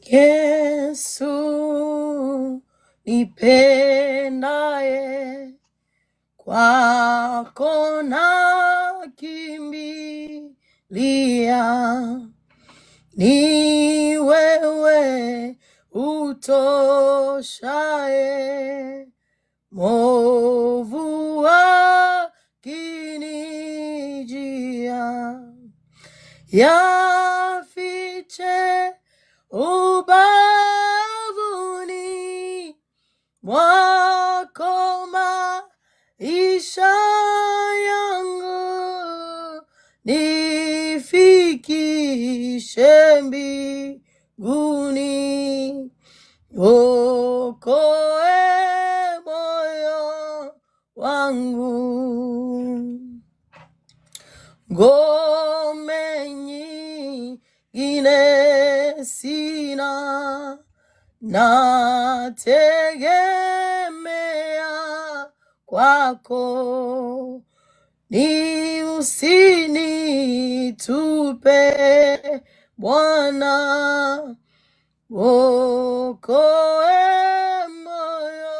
Yesu nipendaye, kwako nakimbilia, ni wewe utoshaye, mwovu akinijia, yafiche ubavuni mwako maisha yangu, nifikishe mbinguni, okoe moyo wangu. Ngome nyingine sina, nategemea kwako, ni usinitupe Bwana, okoe moyo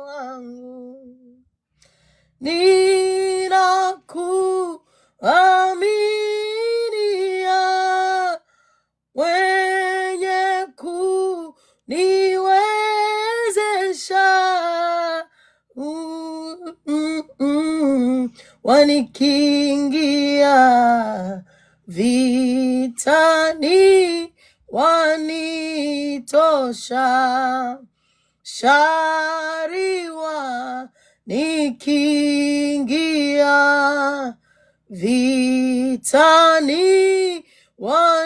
wangu. Ninakuaminia, mwenye kuniwezesha, wanikingia vitani, wanitosha, shariwa nikingia vitani, wanitosha.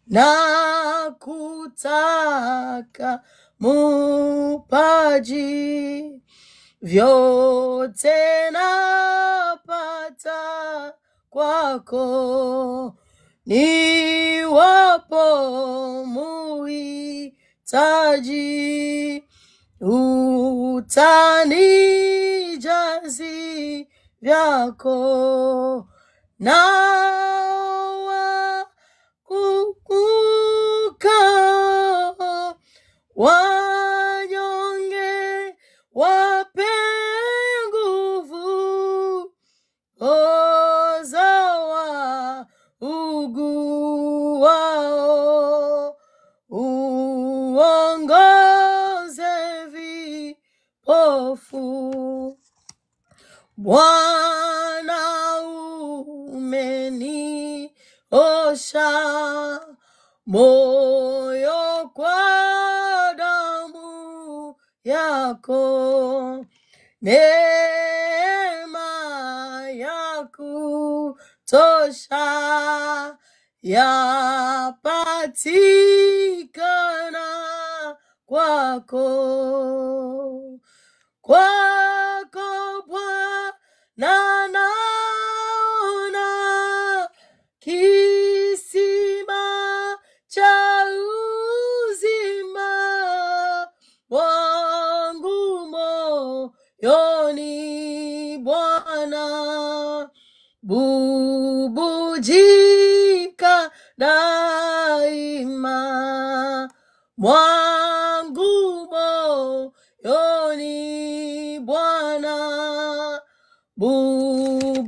Nakutaka Mupaji, vyote napata kwako, niwapo muhitaji, utanijazi vyako, nawa kukuka wanyonge, wape nguvu, ozawa ugu wao, uongoze vipofu. Bwana umeniosha moyo kwa damu yako, neema ya kutosha yapatikana kwako. Kwako Bwana naona kisima cha uzima wangu moyoni, Bwana, bubujika daima mwangu moyoni, Bwana, bubujika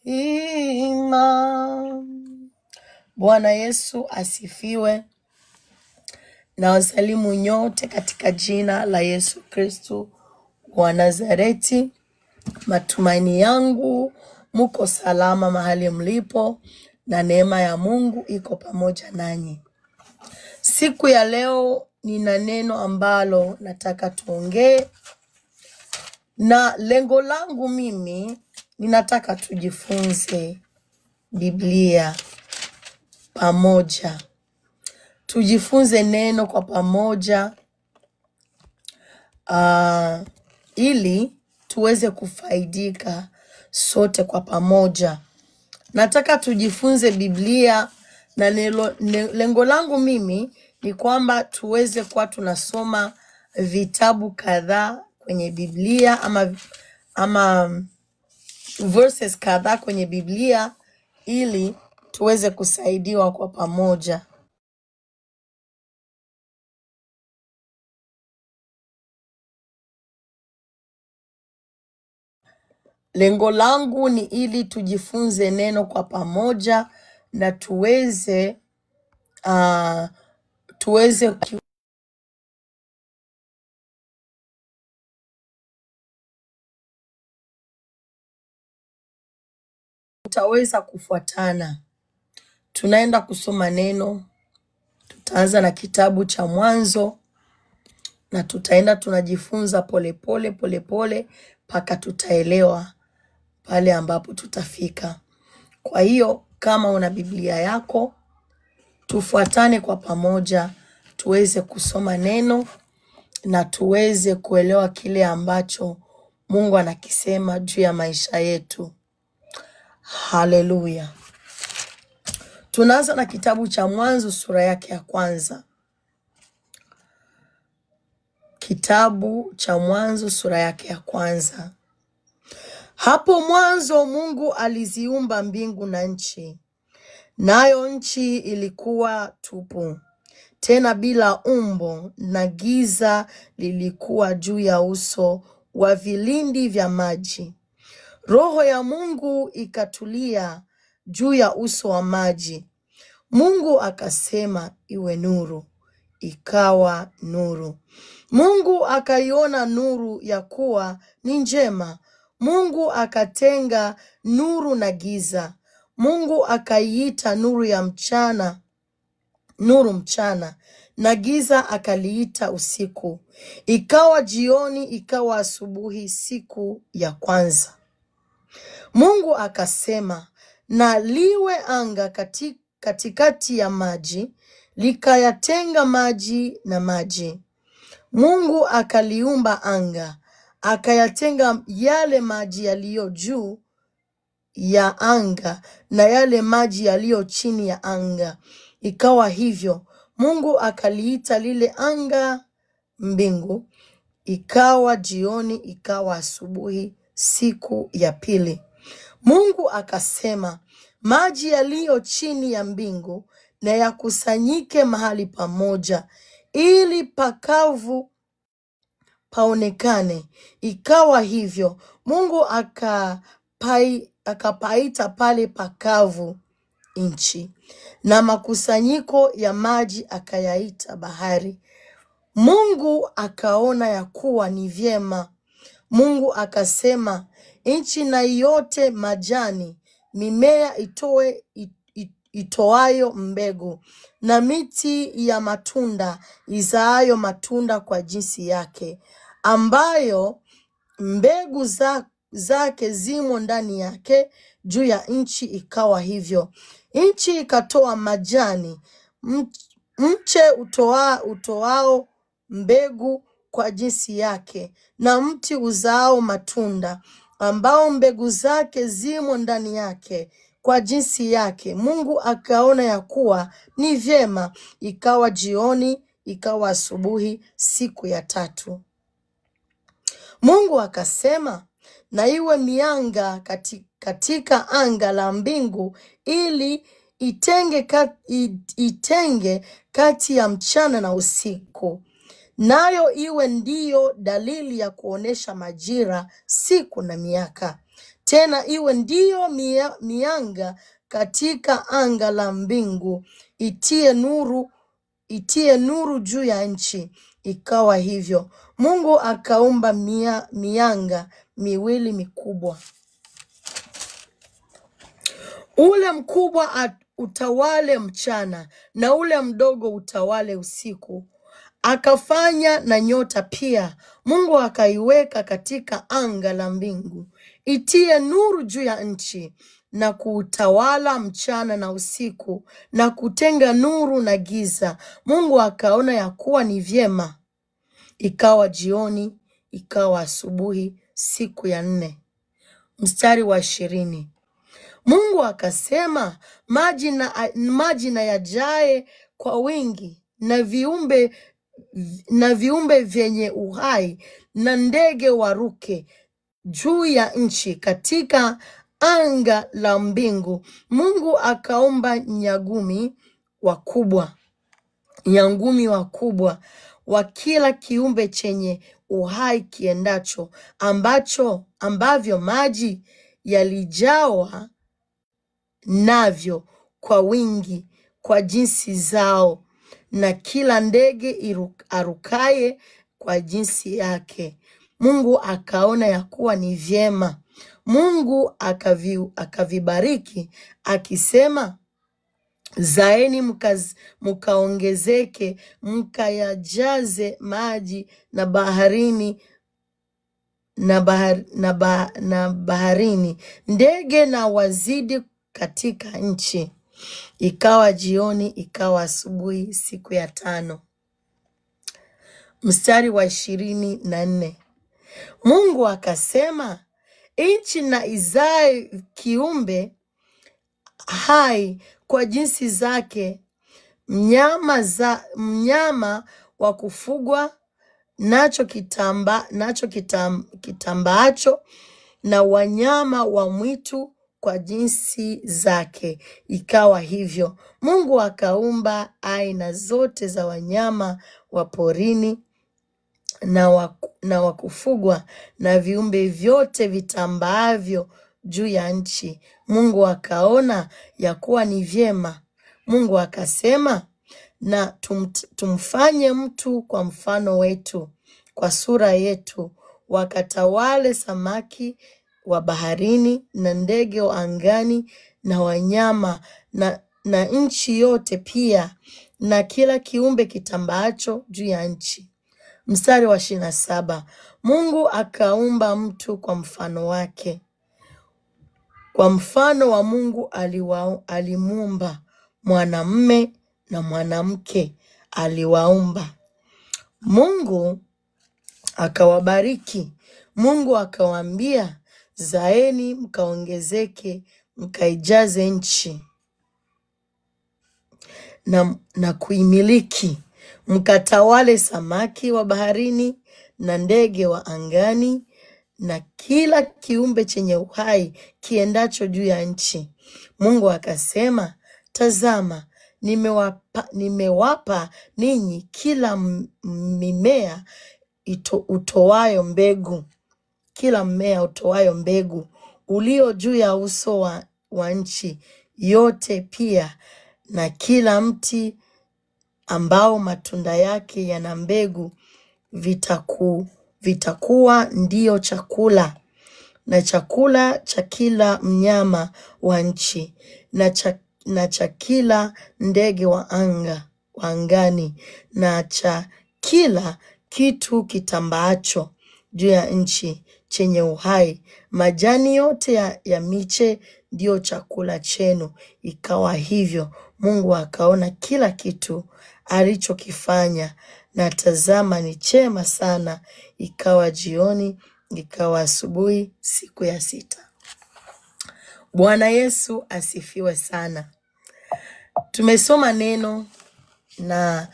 daima. Bwana Yesu asifiwe. Na wasalimu nyote katika jina la Yesu Kristo wa Nazareti. Matumaini yangu muko salama mahali mlipo, na neema ya Mungu iko pamoja nanyi. Siku ya leo nina neno ambalo nataka tuongee, na lengo langu mimi ninataka tujifunze Biblia pamoja. Tujifunze neno kwa pamoja, ili tuweze kufaidika sote kwa pamoja. Nataka tujifunze Biblia, na lengo langu mimi ni kwamba tuweze kuwa tunasoma vitabu kadhaa kwenye Biblia ama verses kadhaa kwenye Biblia ili tuweze kusaidiwa kwa pamoja. Lengo langu ni ili tujifunze neno kwa pamoja na tuweze tutaweza kufuatana. Tunaenda kusoma neno. Tutaanza na kitabu cha Mwanzo na tutaenda tunajifunza polepole mpaka tutaelewa pale ambapo tutafika. Kwa hiyo kama una Biblia yako, tufuatane kwa pamoja, tuweze kusoma neno na tuweze kuelewa kile ambacho Mungu anakisema juu ya maisha yetu. Haleluya. Tunaanza na kitabu cha Mwanzo sura yake ya kwanza. Kitabu cha Mwanzo sura yake ya kwanza. Hapo mwanzo Mungu aliziumba mbingu na nchi. Nayo nchi ilikuwa tupu, tena bila umbo, na giza lilikuwa juu ya uso wa vilindi vya maji. Roho ya Mungu ikatulia juu ya uso wa maji. Mungu akasema, iwe nuru. Ikawa nuru. Mungu akaiona nuru ya kuwa ni njema. Mungu akatenga nuru na giza. Mungu akaiita nuru ya mchana, nuru mchana, na giza akaliita usiku. Ikawa jioni, ikawa asubuhi, siku ya kwanza. Mungu akasema, na liwe anga katikati ya maji, likayatenga maji na maji. Mungu akaliumba anga, akayatenga yale maji yaliyo juu ya anga na yale maji yaliyo chini ya anga. Ikawa hivyo. Mungu akaliita lile anga mbingu. Ikawa jioni, ikawa asubuhi, siku ya pili. Mungu akasema, maji yaliyo chini ya mbingu na yakusanyike mahali pamoja, ili pakavu paonekane. Ikawa hivyo. Mungu akapaita pale pakavu nchi, na makusanyiko ya maji akayaita bahari. Mungu akaona ya kuwa ni vyema. Mungu akasema, nchi na yote majani, mimea itoayo mbegu, na miti ya matunda izaayo matunda kwa jinsi yake, ambayo mbegu zake zimo ndani yake, juu ya nchi. Ikawa hivyo. Nchi ikatoa majani, mche utoao mbegu kwa jinsi yake, na mti uzao matunda, ambao mbegu zake zimo ndani yake kwa jinsi yake. Mungu akaona ya kuwa ni vyema. Ikawa jioni, ikawa asubuhi, siku ya tatu. Mungu akasema, na iwe mianga katika anga la mbingu, ili itenge kati ya mchana na usiku. Nayo iwe ndiyo dalili ya kuonesha majira, siku na miaka. Tena iwe ndiyo mianga katika anga la mbingu, itie nuru juu ya nchi. Ikawa hivyo. Mungu akaumba mianga miwili mikubwa, ule mkubwa utawale mchana, na ule mdogo utawale usiku. Akafanya na nyota pia. Mungu akaiweka katika anga la mbingu, itie nuru juu ya nchi, na kuutawala mchana na usiku, na kutenga nuru na giza. Mungu akaona ya kuwa ni vyema. Ikawa jioni, ikawa asubuhi, siku ya 4. Mstari wa 20. Mungu akasema, maji na yajae kwa wingi, na viumbe vyenye uhai, na ndege waruke juu ya nchi, katika anga la mbingu. Mungu akaumba nyangumi wakubwa wa kila kiumbe chenye uhai kiendacho, ambavyo maji yalijawa navyo kwa wingi kwa jinsi zao, na kila ndege arukaye kwa jinsi yake. Mungu akaona ya kuwa ni vyema. Mungu akavibariki akisema, zaeni mkaongezeke, mkayajaze maji na baharini, ndege na wazidi katika nchi. Ikawa jioni, ikawa asubuhi, siku ya 5. Mstari wa 24. Mungu akasema, nchi na izae kiumbe hai kwa jinsi zake, mnyama wa kufugwa nacho kitambaacho, na wanyama wa mwitu kwa jinsi zake. Ikawa hivyo. Mungu akaumba aina zote za wanyama wa porini na wa kufugwa na viumbe vyote vitambaavyo juu ya nchi. Mungu akaona ya kuwa ni vyema. Mungu akasema, na tumfanye mtu kwa mfano wetu, kwa sura yetu, wakatawale samaki wa baharini na ndege wa angani na wanyama na nchi yote pia, na kila kiumbe kitambaacho juu ya nchi. Mstari wa 27. Mungu akaumba mtu kwa mfano wake, kwa mfano wa Mungu alimuumba, mwanamume na mwanamke aliwaumba. Mungu akawabariki. Mungu akawaambia, zaeni mkaongezeke, mkaijaze nchi na kuimiliki, mkatawale samaki wa baharini na ndege wa angani na kila kiumbe chenye uhai kiendacho juu ya nchi. Mungu akasema, tazama, nimewapa ninyi kila mmea utoayo mbegu, ulio juu ya uso wa nchi yote pia, na kila mti ambao matunda yake yana mbegu, vitakuwa ndio chakula, na chakula cha kila mnyama wa nchi, na cha kila ndege wa angani, na cha kila kitu kitambaacho juu ya nchi chenye uhai. Majani yote ya miche ndio chakula chenu. Ikawa hivyo. Mungu akaona kila kitu alichokifanya, na tazama ni chema sana. Ikawa jioni, ikawa asubuhi, siku ya 6. Bwana Yesu asifiwe sana. Tumesoma neno na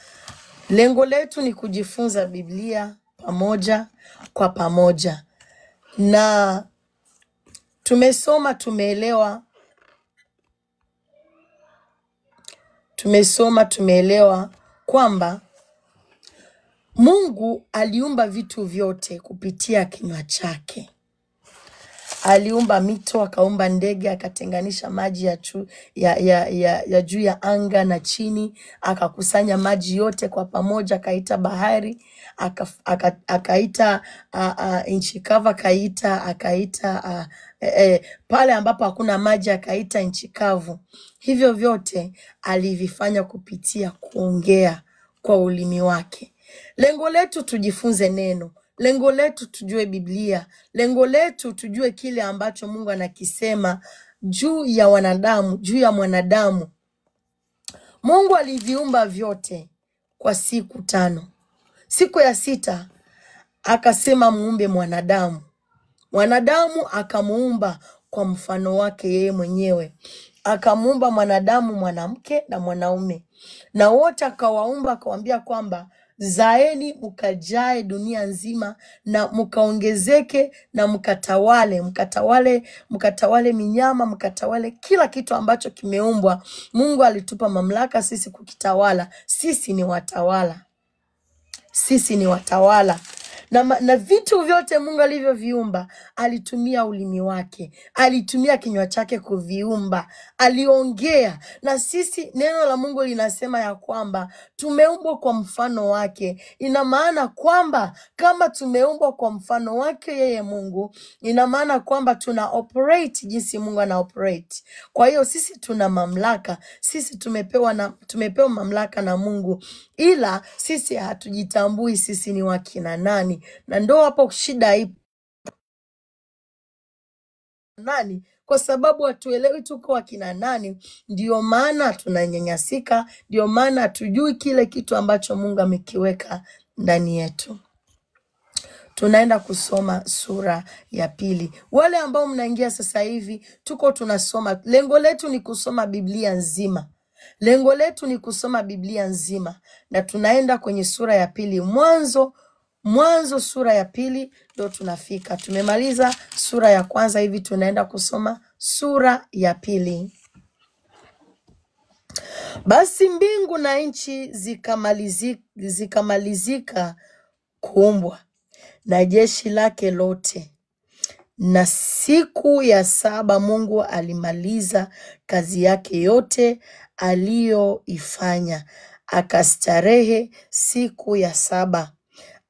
lengo letu ni kujifunza Biblia kwa pamoja. Na tumesoma tumeelewa kwamba Mungu aliumba vitu vyote kupitia kinywa chake. Aliumba mito, akaumba ndege, akatenganisha maji ya juu ya anga na chini, akakusanya maji yote kwa pamoja, akaita bahari, akaita nchi kavu, akaita pale ambapo hakuna maji akaita nchi kavu. Hivyo vyote alivifanya kupitia kuongea kwa ulimi wake. Lengo letu tujifunze neno. Lengo letu tujue Biblia. Lengo letu tujue kile ambacho Mungu anakisema juu ya wanadamu, juu ya mwanadamu. Mungu aliviumba vyote kwa siku 5. Siku ya 6 akasema muumbe mwanadamu. Mwanadamu akamuumba kwa mfano wake yeye mwenyewe. Akamuumba mwanadamu mwanamke na mwanaume. Na wote akawaumba, akawaambia kwamba zaeni mkajae dunia nzima na mkaongezeke na mkatawale minyama, mkatawale kila kitu ambacho kimeumbwa. Mungu alitupa mamlaka sisi kukitawala. Sisi ni watawala. Sisi ni watawala. Na vitu vyote Mungu alivyoviumba, alitumia ulimi wake, alitumia kinywa chake kuviumba, aliongea. Na sisi, neno la Mungu linasema ya kwamba tumeumbwa kwa mfano wake. Ina maana kwamba kama tumeumbwa kwa mfano wake yeye Mungu, ina maana kwamba tuna operate jinsi Mungu ana operate. Kwa hiyo sisi tuna mamlaka, sisi tumepewa mamlaka na Mungu, ila sisi hatujitambui sisi ni wakina nani. Na ndo hapo shida ipo nani, kwa sababu hatuelewi tuko wakina nani. Ndio maana tunanyanyasika, ndio maana hatujui kile kitu ambacho Mungu amekiweka ndani yetu. Tunaenda kusoma sura ya pili. Wale ambao mnaingia sasa hivi, tuko tunasoma. Lengo letu ni kusoma Biblia nzima. Lengo letu ni kusoma Biblia nzima. Na tunaenda kwenye sura ya pili. Mwanzo sura ya pili ndio tunafika. Tumemaliza sura ya kwanza, hivi tunaenda kusoma sura ya pili. Basi mbingu na nchi zikamalizika kuumbwa na jeshi lake lote. Na siku ya saba Mungu alimaliza kazi yake yote aliyoifanya. Akastarehe siku ya saba.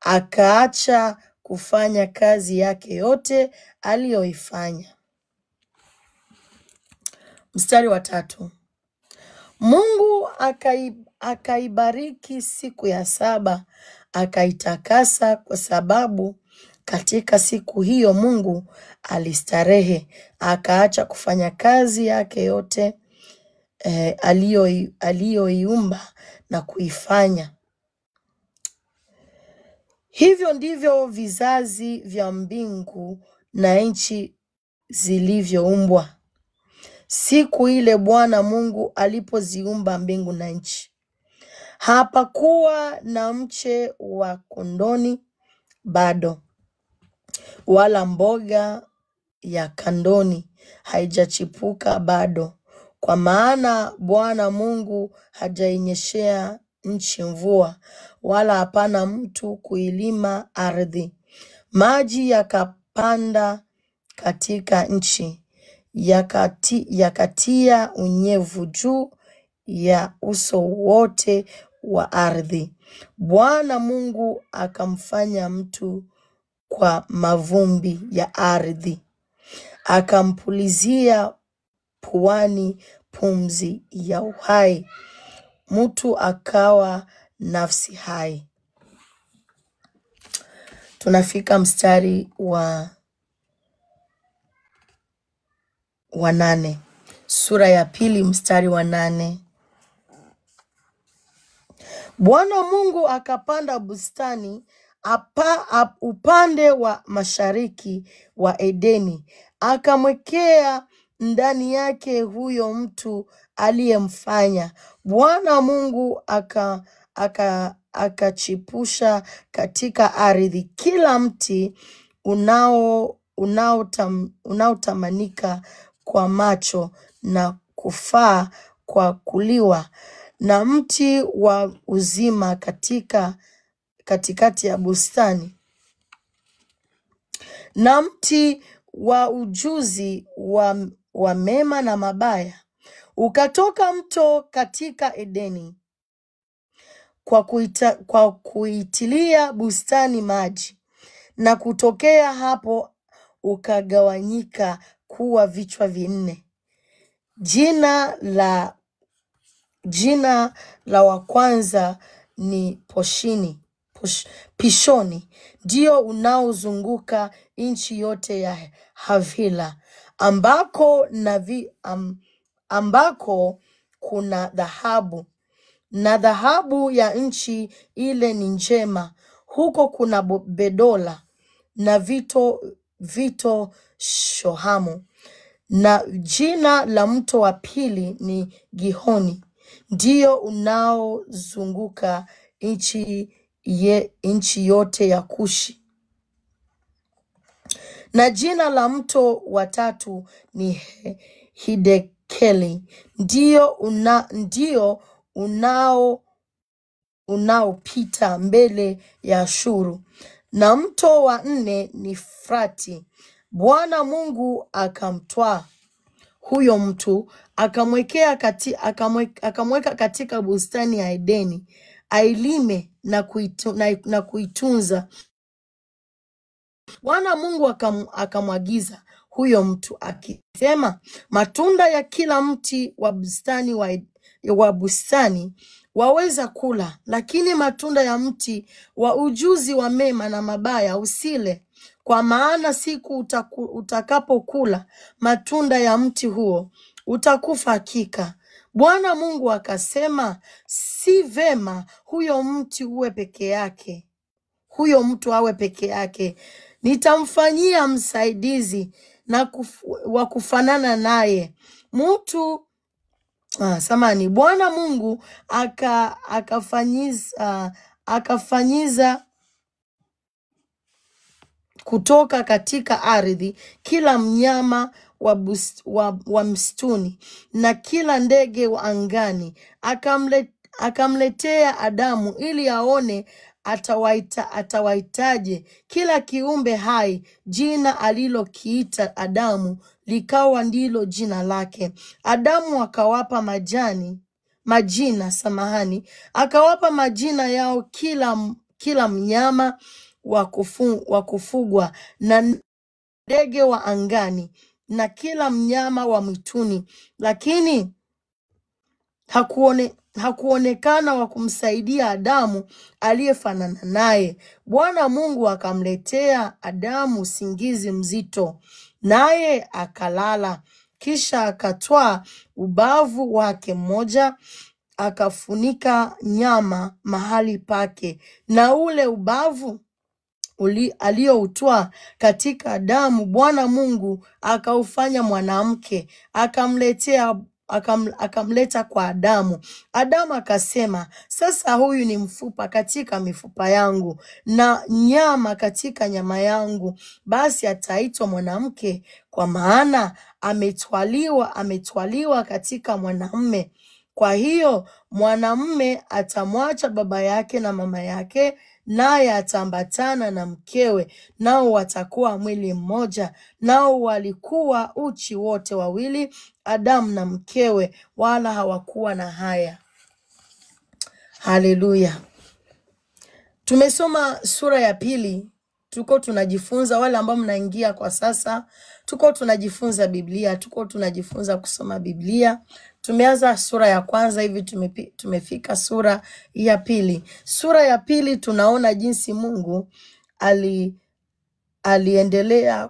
Akaacha kufanya kazi yake yote aliyoifanya. Mstari wa 3. Mungu akaibariki siku ya saba, akaitakasa, kwa sababu katika siku hiyo Mungu alistarehe, akaacha kufanya kazi yake yote aliyoiumba na kuifanya. Hivyo ndivyo vizazi vya mbingu na nchi zilivyoumbwa siku ile Bwana Mungu alipoziumba mbingu na nchi. Hapakuwa na mche wa kondoni bado, wala mboga ya kandoni haijachipuka bado, kwa maana Bwana Mungu hajainyeshea nchi mvua, wala hapana mtu kuilima ardhi. Maji yakapanda katika nchi, yakatia unyevu juu ya uso wote wa ardhi. Bwana Mungu akamfanya mtu kwa mavumbi ya ardhi, akampulizia puani pumzi ya uhai, mtu akawa nafsi hai. Tunafika mstari wa 8. Sura ya pili mstari wa 8. Bwana Mungu akapanda bustani upande wa mashariki wa Edeni, akamwekea ndani yake huyo mtu aliyemfanya. Bwana Mungu akachipusha katika ardhi kila mti unaotamanika kwa macho na kufaa kwa kuliwa, na mti wa uzima katikati ya bustani, na mti wa ujuzi wa mema na mabaya. Ukatoka mto katika Edeni kwa kuitilia bustani maji, na kutokea hapo ukagawanyika kuwa vichwa 4. Jina la kwanza ni Pishoni, ndio unaozunguka nchi yote ya Havila, ambako kuna dhahabu, na dhahabu ya nchi ile ni njema. Huko kuna bedola na vito shohamu. Na jina la mto wa pili ni Gihoni, ndio unaozunguka nchi nchi yote ya Kushi. Na jina la mto wa tatu ni Hidekeli, ndio unaopita mbele ya Ashuru. Na mto wa nne ni Frati. Bwana Mungu akamtwaa huyo mtu, akamweka katika bustani ya Edeni, ailime na kuitunza. Bwana Mungu akamwagiza huyo mtu akisema, matunda ya kila mti wa bustani waweza kula, lakini matunda ya mti wa ujuzi wa mema na mabaya usile, kwa maana siku utakapokula matunda ya mti huo utakufa hakika. Bwana Mungu akasema, si vema huyo mtu awe peke yake. Nitamfanyia msaidizi wa kufanana naye. Bwana Mungu akafanyiza kutoka katika ardhi kila mnyama wa msituni na kila ndege wa angani, akamletea Adamu ili aone atawaitaje kila kiumbe hai. Jina alilokiita Adamu likawa ndilo jina lake. Adamu akawapa majina yao kila mnyama wa kufugwa na ndege wa angani na kila mnyama wa mwituni, lakini hakuonekana wa kumsaidia Adamu aliyefanana naye. Bwana Mungu akamletea Adamu usingizi mzito, naye akalala. Kisha akatwaa ubavu wake mmoja, akafunika nyama mahali pake, na ule ubavu aliyoutwaa katika Adamu Bwana Mungu akaufanya mwanamke, akamleta kwa Adamu. Adamu akasema, sasa huyu ni mfupa katika mifupa yangu na nyama katika nyama yangu, basi ataitwa mwanamke, kwa maana ametwaliwa katika mwanamume. Kwa hiyo mwanamume atamwacha baba yake na mama yake, naye ataambatana na mkewe, nao watakuwa mwili mmoja. Nao walikuwa uchi wote wawili, Adamu na mkewe, wala hawakuwa na haya. Haleluya. Tumesoma sura ya pili. Tuko tunajifunza, wale ambao mnaingia kwa sasa, tuko tunajifunza Biblia, tuko tunajifunza kusoma Biblia. Tumeanza sura ya kwanza, hivi tumefika sura ya pili. Sura ya pili tunaona jinsi Mungu aliendelea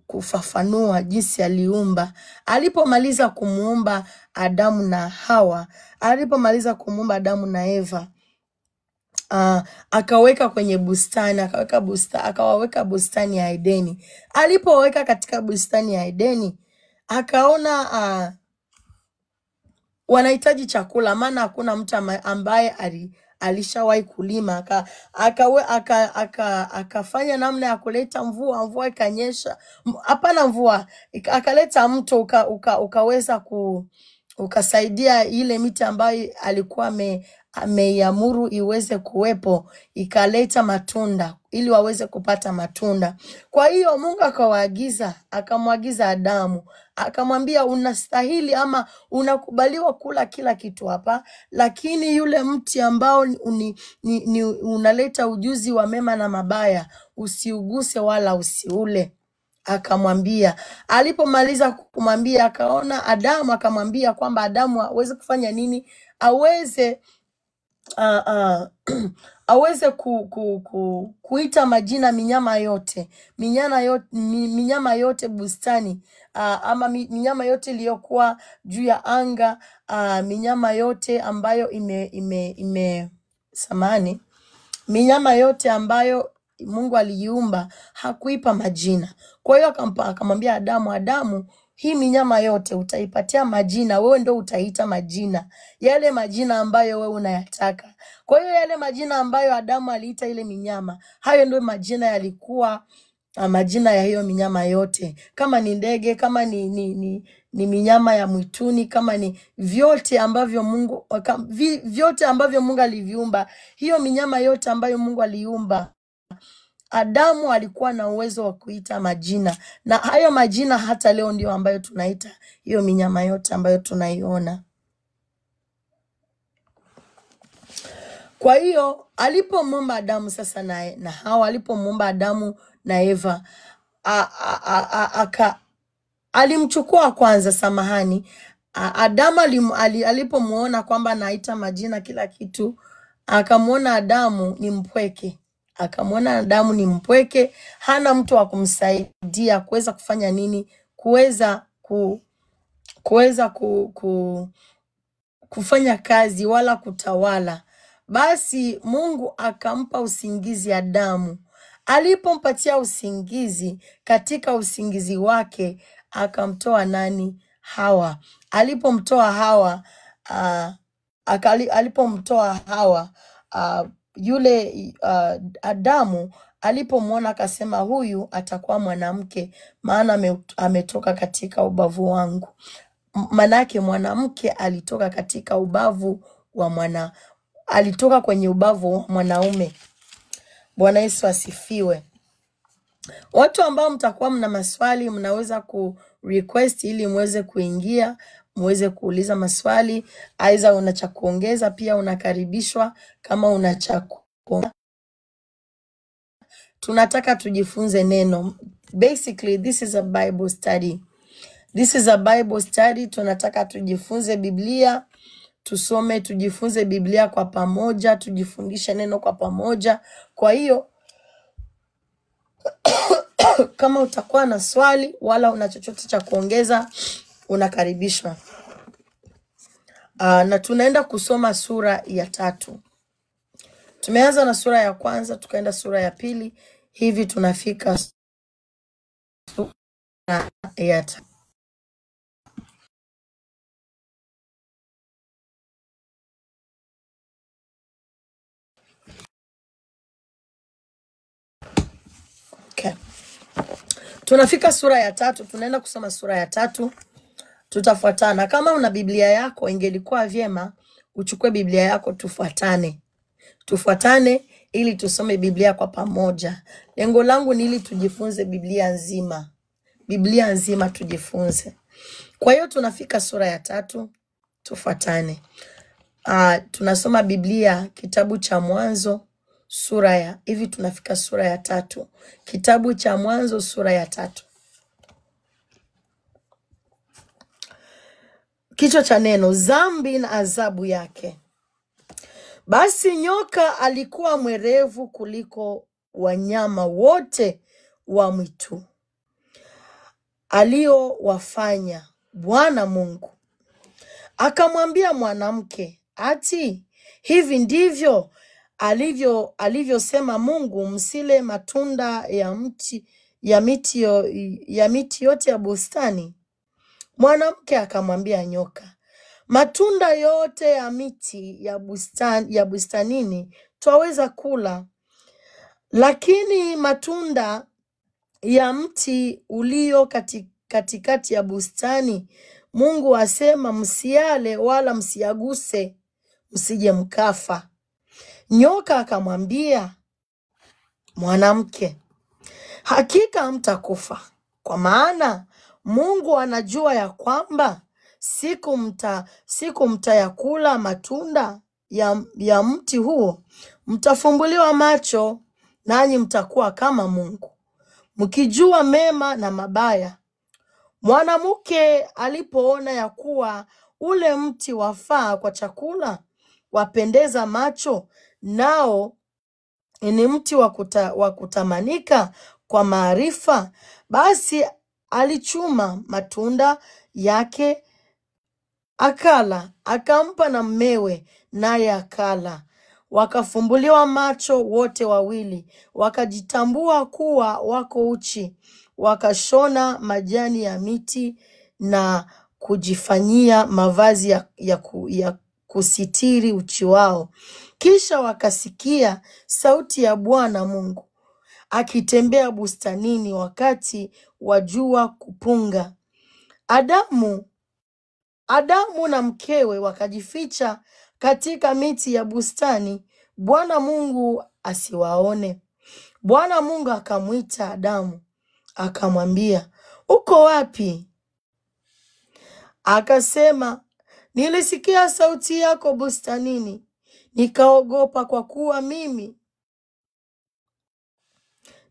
kufafanua jinsi aliumba. Alipomaliza kumuumba Adamu na Hawa, alipomaliza kumuumba Adamu na Eva, akaweka kwenye bustani, akawaweka bustani ya Edeni. Alipoweka katika bustani ya Edeni, akaona wanahitaji chakula, maana hakuna mtu ambaye alishawahi kulima. Akafanya namna ya kuleta mvua ikanyesha. Hapana mvua, akaleta mto ukaweza ukasaidia ile miti ambayo alikuwa ameiamuru iweze kuwepo, ikaleta matunda ili waweze kupata matunda. Kwa hiyo Mungu akamwagiza Adamu, akamwambia, unastahili ama unakubaliwa kula kila kitu hapa, lakini yule mti ambao unaleta ujuzi wa mema na mabaya usiuguse wala usiule. Akamwambia. Alipomaliza kumwambia, akaona Adamu, akamwambia kwamba Adamu aweze kufanya nini? Aweze kuita majina minyama yote bustani, ama minyama yote iliyokuwa juu ya anga, minyama yote ambayo minyama yote ambayo Mungu aliiumba, hakuipa majina. Kwa hiyo akamwambia Adamu, hii minyama yote utaipatia majina, wewe ndio utaita majina, yale majina ambayo wewe unayataka. Kwa hiyo yale majina ambayo Adamu aliita ile minyama, hayo ndio majina yalikuwa majina ya hiyo minyama yote. Kama ni ndege, kama ni minyama ya mwituni, kama ni vyote ambavyo Mungu aliviumba, hiyo minyama yote ambayo Mungu aliumba, Adamu alikuwa na uwezo wa kuita majina, na hayo majina hata leo ndio ambayo tunaita hiyo minyama yote ambayo tunaiona. Kwa hiyo alipomuumba Adamu sasa na Hawa, alipomuumba Adamu na Eva, alimchukua kwanza, samahani, Adamu alipomuona kwamba anaita majina kila kitu, akamuona Adamu ni mpweke. Akamwona Adamu ni mpweke, hana mtu wa kumsaidia kuweza kufanya nini, kuweza kufanya kazi wala kutawala. Basi Mungu akampa usingizi Adamu. Alipompatia usingizi, katika usingizi wake akamtoa nani? Hawa. Alipomtoa Hawa, yule Adamu alipomwona akasema, huyu atakuwa mwanamke, maana ametoka katika ubavu wangu. Manake mwanamke alitoka katika ubavu wa alitoka kwenye ubavu wa mwanaume. Bwana Yesu asifiwe. Watu ambao mtakuwa mna maswali, mnaweza request ili muweze kuingia, muweze kuuliza maswali. Aiza una cha kuongeza, pia unakaribishwa kama una cha kuongeza. Tunataka tujifunze neno. Basically, this is a Bible study. This is a Bible study. Tunataka tujifunze Biblia, tusome, tujifunze Biblia kwa pamoja, tujifundishe neno kwa pamoja. Kwa hiyo kama utakuwa na swali wala una chochote cha kuongeza, unakaribishwa. Na tunaenda kusoma sura ya 3. Tumeanza na sura ya kwanza, tukaenda sura ya pili, hivi tunafika sura ya 3. Okay. Tunafika sura ya 3, tunaenda kusoma sura ya 3. Tutafuatana. Kama una Biblia yako, ingelikuwa vyema uchukue Biblia yako, tufuatane ili tusome Biblia kwa pamoja. Lengo langu ni ili tujifunze Biblia nzima tujifunze. Kwa hiyo tunafika sura ya 3, tufuatane. Tunasoma Biblia kitabu cha Mwanzo tunafika sura ya 3. Kitabu cha Mwanzo sura ya 3. Kichwa cha neno, dhambi na adhabu yake. Basi nyoka alikuwa mwerevu kuliko wanyama wote wa mwitu aliowafanya Bwana Mungu. Akamwambia mwanamke, ati hivi ndivyo alivyosema Mungu, msile matunda ya miti yote ya bustani? Mwanamke akamwambia nyoka, matunda yote ya miti ya bustanini twaweza kula, lakini matunda ya mti ulio katikati ya bustani Mungu asema, msiale wala msiaguse, msije mkafa. Nyoka akamwambia mwanamke, hakika mtakufa, kwa maana Mungu anajua ya kwamba siku mtayakula matunda ya mti huo, mtafumbuliwa macho, nanyi mtakuwa kama Mungu, mkijua mema na mabaya. Mwanamke alipoona ya kuwa ule mti wafaa kwa chakula, wapendeza macho, nao ni mti wa kutamanika kwa maarifa, basi alichuma matunda yake akala, akampa na mmewe, naye akala. Wakafumbuliwa macho wote wawili, wakajitambua kuwa wako uchi, wakashona majani ya miti na kujifanyia mavazi ya kusitiri uchi wao. Kisha wakasikia sauti ya Bwana Mungu akitembea bustanini wakati wa jua kupunga. Adamu na mkewe wakajificha katika miti ya bustani, Bwana Mungu asiwaone. Bwana Mungu akamwita Adamu, akamwambia, uko wapi? Akasema, nilisikia sauti yako bustanini, nikaogopa kwa kuwa mimi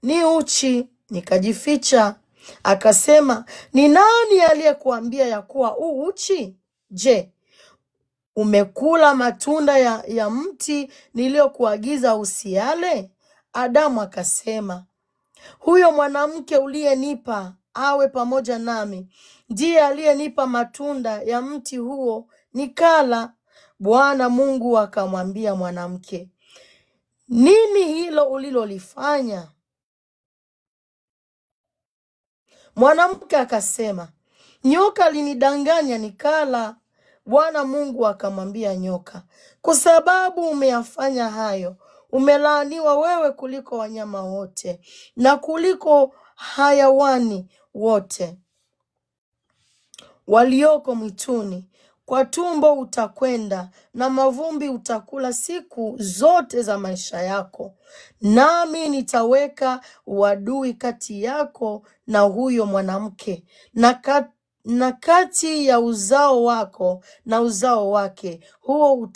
ni uchi, nikajificha. Akasema, ni nani aliyekuambia ya kuwa uchi? Je, umekula matunda ya mti niliyokuagiza usiale? Adamu akasema, huyo mwanamke uliyenipa awe pamoja nami ndiye aliyenipa matunda ya mti huo nikala. Bwana Mungu akamwambia mwanamke, nini hilo ulilolifanya? Mwanamke akasema, nyoka alinidanganya nikala. Bwana Mungu akamwambia nyoka, kwa sababu umeyafanya hayo, umelaaniwa wewe kuliko wanyama wote na kuliko hayawani wote walioko mwituni. Kwa tumbo utakwenda na mavumbi utakula siku zote za maisha yako, nami nitaweka uadui kati yako na huyo mwanamke, na kati ya uzao wako na uzao wake. Huo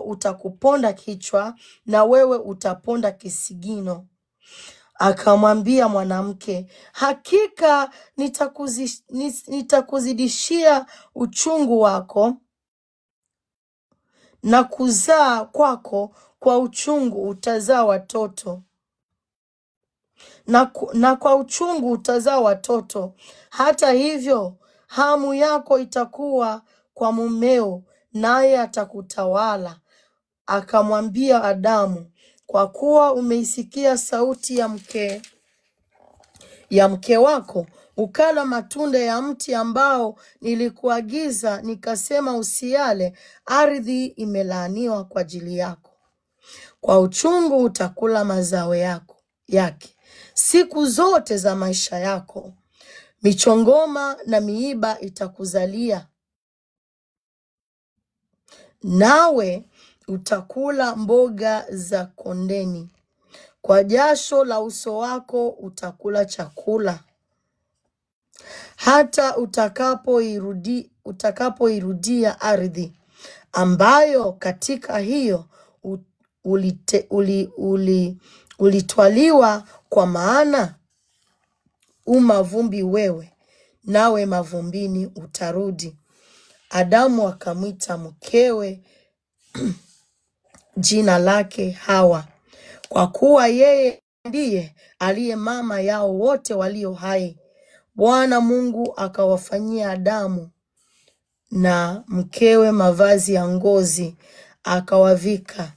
utakuponda kichwa na wewe utaponda kisigino. Akamwambia mwanamke, hakika nitakuzidishia uchungu wako, na kuzaa kwako kwa uchungu utazaa watoto, na kwa uchungu utazaa watoto. Hata hivyo hamu yako itakuwa kwa mumeo, naye atakutawala. Akamwambia Adamu, kwa kuwa umeisikia sauti ya mke wako, ukala matunda ya mti ambao nilikuagiza nikasema usiale, ardhi imelaaniwa kwa ajili yako. Kwa uchungu utakula mazao yake siku zote za maisha yako. Michongoma na miiba itakuzalia, nawe utakula mboga za kondeni. Kwa jasho la uso wako utakula chakula, hata utakapoirudia ardhi ambayo katika hiyo ulitwaliwa, kwa maana mavumbi wewe, nawe mavumbini utarudi. Adamu akamwita mkewe jina lake Hawa, kwa kuwa yeye ndiye aliye mama yao wote walio hai. Bwana Mungu akawafanyia Adamu na mkewe mavazi ya ngozi, akawavika.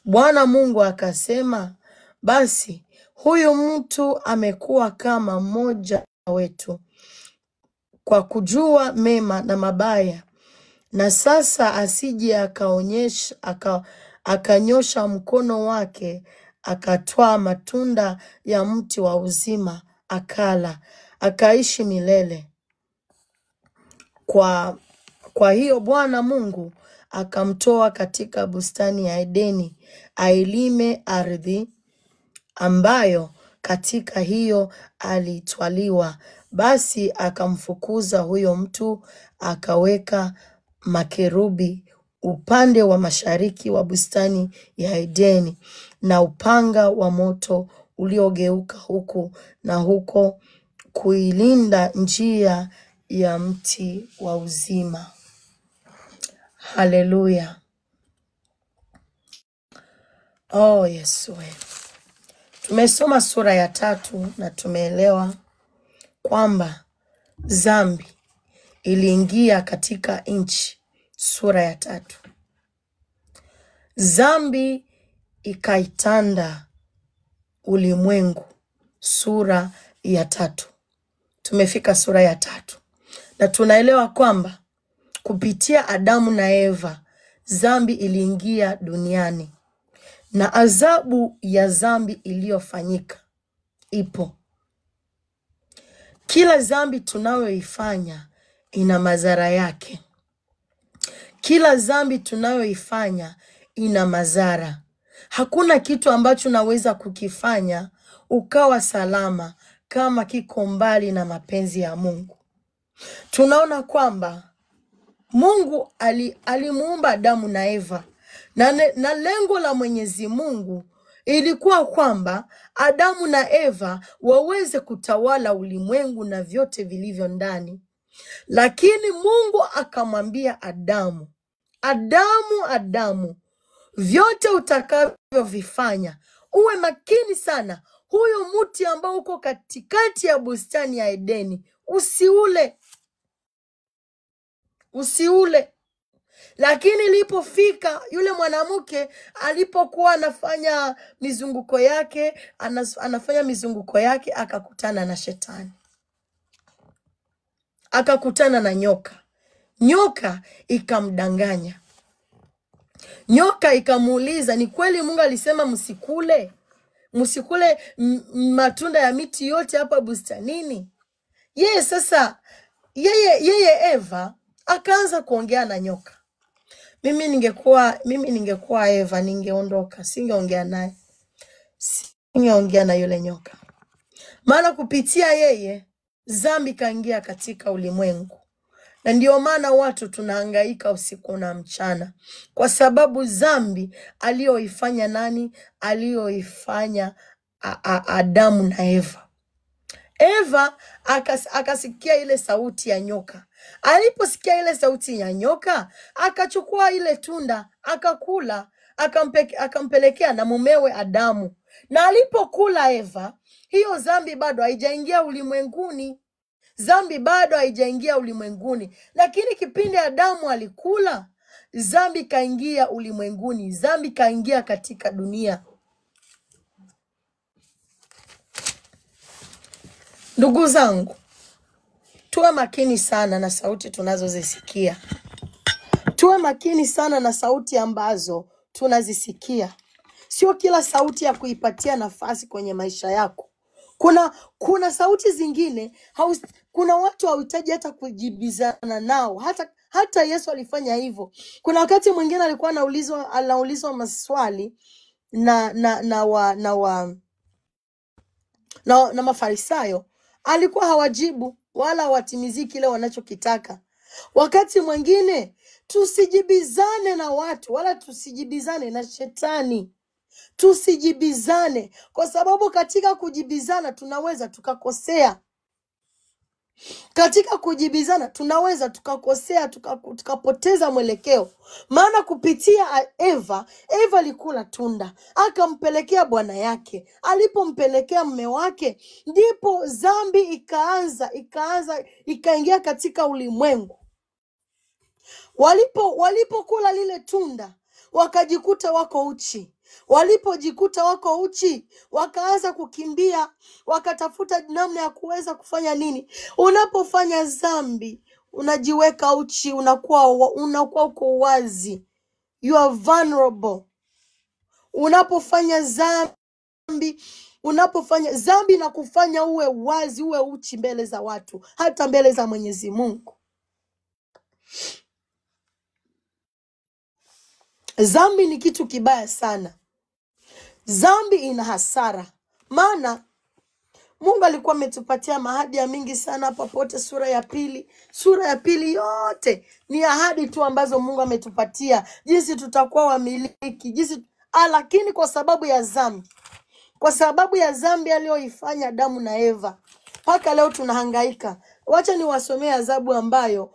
Bwana Mungu akasema, basi huyu mtu amekuwa kama mmoja wetu, kwa kujua mema na mabaya, na sasa asije akanyosha mkono wake akatwaa matunda ya mti wa uzima akala, akaishi milele. Kwa hiyo Bwana Mungu akamtoa katika bustani ya Edeni ailime ardhi ambayo katika hiyo alitwaliwa. Basi akamfukuza huyo mtu, akaweka makerubi upande wa mashariki wa bustani ya Edeni, na upanga wa moto uliogeuka huku na huko kuilinda njia ya mti wa uzima. Haleluya. Oh Yesu. Tumesoma sura ya 3 na tumeelewa kwamba dhambi iliingia katika nchi. Sura ya 3, dhambi ikaitanda ulimwengu. Sura ya 3, tumefika sura ya 3 na tunaelewa kwamba kupitia Adamu na Eva, dhambi iliingia duniani. Na adhabu ya dhambi iliyofanyika ipo. Kila dhambi tunayoifanya ina madhara yake. Kila dhambi tunayoifanya ina madhara. Hakuna kitu ambacho unaweza kukifanya ukawa salama kama kiko mbali na mapenzi ya Mungu. Tunaona kwamba Mungu alimuumba Adamu na Eva. Na lengo la Mwenyezi Mungu ilikuwa kwamba Adamu na Eva waweze kutawala ulimwengu na vyote vilivyo ndani. Lakini Mungu akamwambia Adamu, Adamu, vyote utakavyovifanya uwe makini sana. Huyo mti ambao uko katikati ya bustani ya Edeni, usiule. Lakini ilipofika yule mwanamke alipokuwa anafanya mizunguko yake, akakutana na shetani. Akakutana na nyoka. Nyoka ikamdanganya. Nyoka ikamuuliza, ni kweli Mungu alisema msikule matunda ya miti yote hapa bustanini? Yeye Eva akaanza kuongea na nyoka. Mimi ningekuwa Eva, ningeondoka, singeongea naye. Singeongea na yule nyoka. Maana kupitia yeye dhambi kaingia katika ulimwengu. Na ndio maana watu tunahangaika usiku na mchana, kwa sababu dhambi aliyoifanya nani? Aliyoifanya Adamu na Eva. Eva akasikia ile sauti ya nyoka. Aliposikia ile sauti ya nyoka, akachukua ile tunda, akakula, akampelekea na mumewe Adamu. Na alipokula Eva, hiyo dhambi bado haijaingia ulimwenguni. Dhambi bado haijaingia ulimwenguni. Lakini kipindi Adamu alikula, dhambi kaingia ulimwenguni. Dhambi kaingia katika dunia. Ndugu zangu, tuwe makini sana na sauti tunazozisikia. Tuwe makini sana na sauti ambazo tunazisikia. Sio kila sauti ya kuipatia nafasi kwenye maisha yako. Kuna sauti zingine, kuna watu hawahitaji hata kujibizana nao. Hata Yesu alifanya hivyo. Kuna wakati mwingine alikuwa anaulizwa maswali na Mafarisayo. Alikuwa hawajibu wala hawatimizii kile wanachokitaka. Wakati mwingine tusijibizane na watu wala tusijibizane na shetani. Tusijibizane, kwa sababu katika kujibizana tunaweza tukakosea. Katika kujibizana tunaweza tukakosea, tukapoteza mwelekeo. Maana kupitia Eva alikula tunda, akampelekea bwana yake. Alipompelekea mume wake, ndipo dhambi ikaingia katika ulimwengu. Walipokula lile tunda, wakajikuta wako uchi. Walipojikuta wako uchi, wakaanza kukimbia, wakatafuta namna ya kuweza kufanya nini? Unapofanya dhambi, unajiweka uchi, unakuwa uko wazi. You are vulnerable. Unapofanya dhambi na kufanya uwe wazi, uwe uchi mbele za watu, hata mbele za Mwenyezi Mungu. Dhambi ni kitu kibaya sana. Dhambi ina hasara. Maana Mungu alikuwa ametupatia ahadi ya mingi sana popote. Sura ya pili yote ni ahadi tu ambazo Mungu ametupatia, jinsi tutakuwa wamiliki, lakini kwa sababu ya dhambi aliyoifanya Adamu na Eva, mpaka leo tunahangaika. Wacha niwasomee adhabu ambayo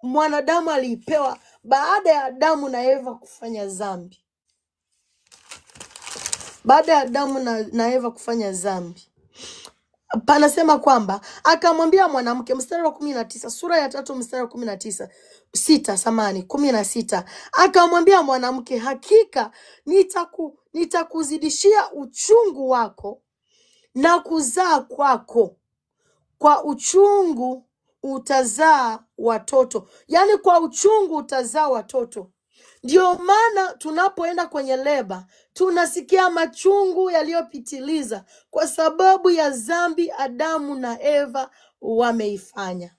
mwanadamu alipewa baada ya Adamu na Eva kufanya dhambi. Baada ya Adamu na Eva kufanya dhambi, panasema kwamba akamwambia mwanamke, mstari wa 19, sura ya 3 mstari wa 16, akamwambia mwanamke, hakika nitakuzidishia uchungu wako na kuzaa kwako, kwa uchungu utazaa watoto. Yaani kwa uchungu utazaa watoto. Ndio maana tunapoenda kwenye leba tunasikia machungu yaliyopitiliza kwa sababu ya dhambi Adamu na Eva wameifanya.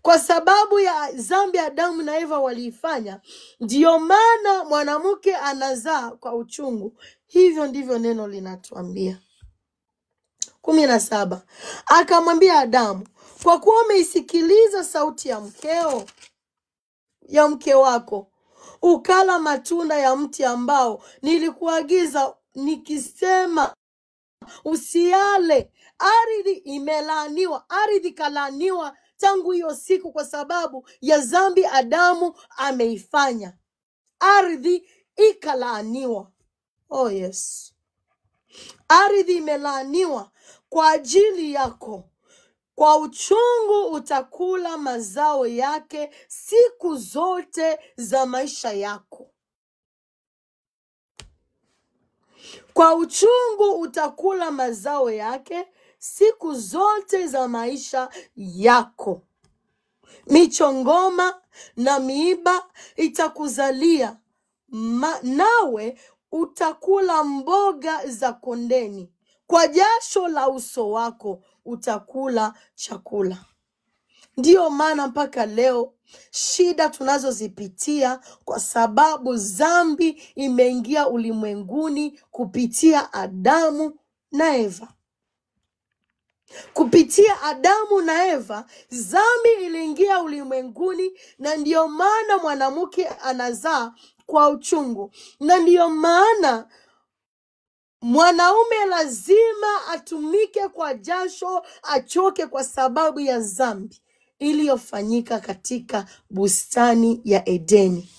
Kwa sababu ya dhambi Adamu na Eva waliifanya, ndio maana mwanamke anazaa kwa uchungu. Hivyo ndivyo neno linatuambia. 17. Akamwambia Adamu, kwa kuwa umeisikiliza sauti ya mke wako, ukala matunda ya mti ambao nilikuagiza nikisema usiale. Ardhi imelaaniwa, ardhi kalaaniwa tangu hiyo siku kwa sababu ya dhambi Adamu ameifanya. Ardhi ikalaaniwa. Oh yes. Ardhi imelaaniwa kwa ajili yako. Kwa uchungu utakula mazao yake siku zote za maisha yako. Kwa uchungu utakula mazao yake siku zote za maisha yako. Michongoma na miiba itakuzalia, nawe utakula mboga za kondeni. Kwa jasho la uso wako utakula chakula. Ndiyo maana mpaka leo shida tunazozipitia kwa sababu dhambi imeingia ulimwenguni kupitia Adamu na Eva. Kupitia Adamu na Eva, dhambi iliingia ulimwenguni, na ndiyo maana mwanamke anazaa kwa uchungu. Na ndiyo maana mwanaume lazima atumike kwa jasho, achoke kwa sababu ya dhambi iliyofanyika katika bustani ya Edeni.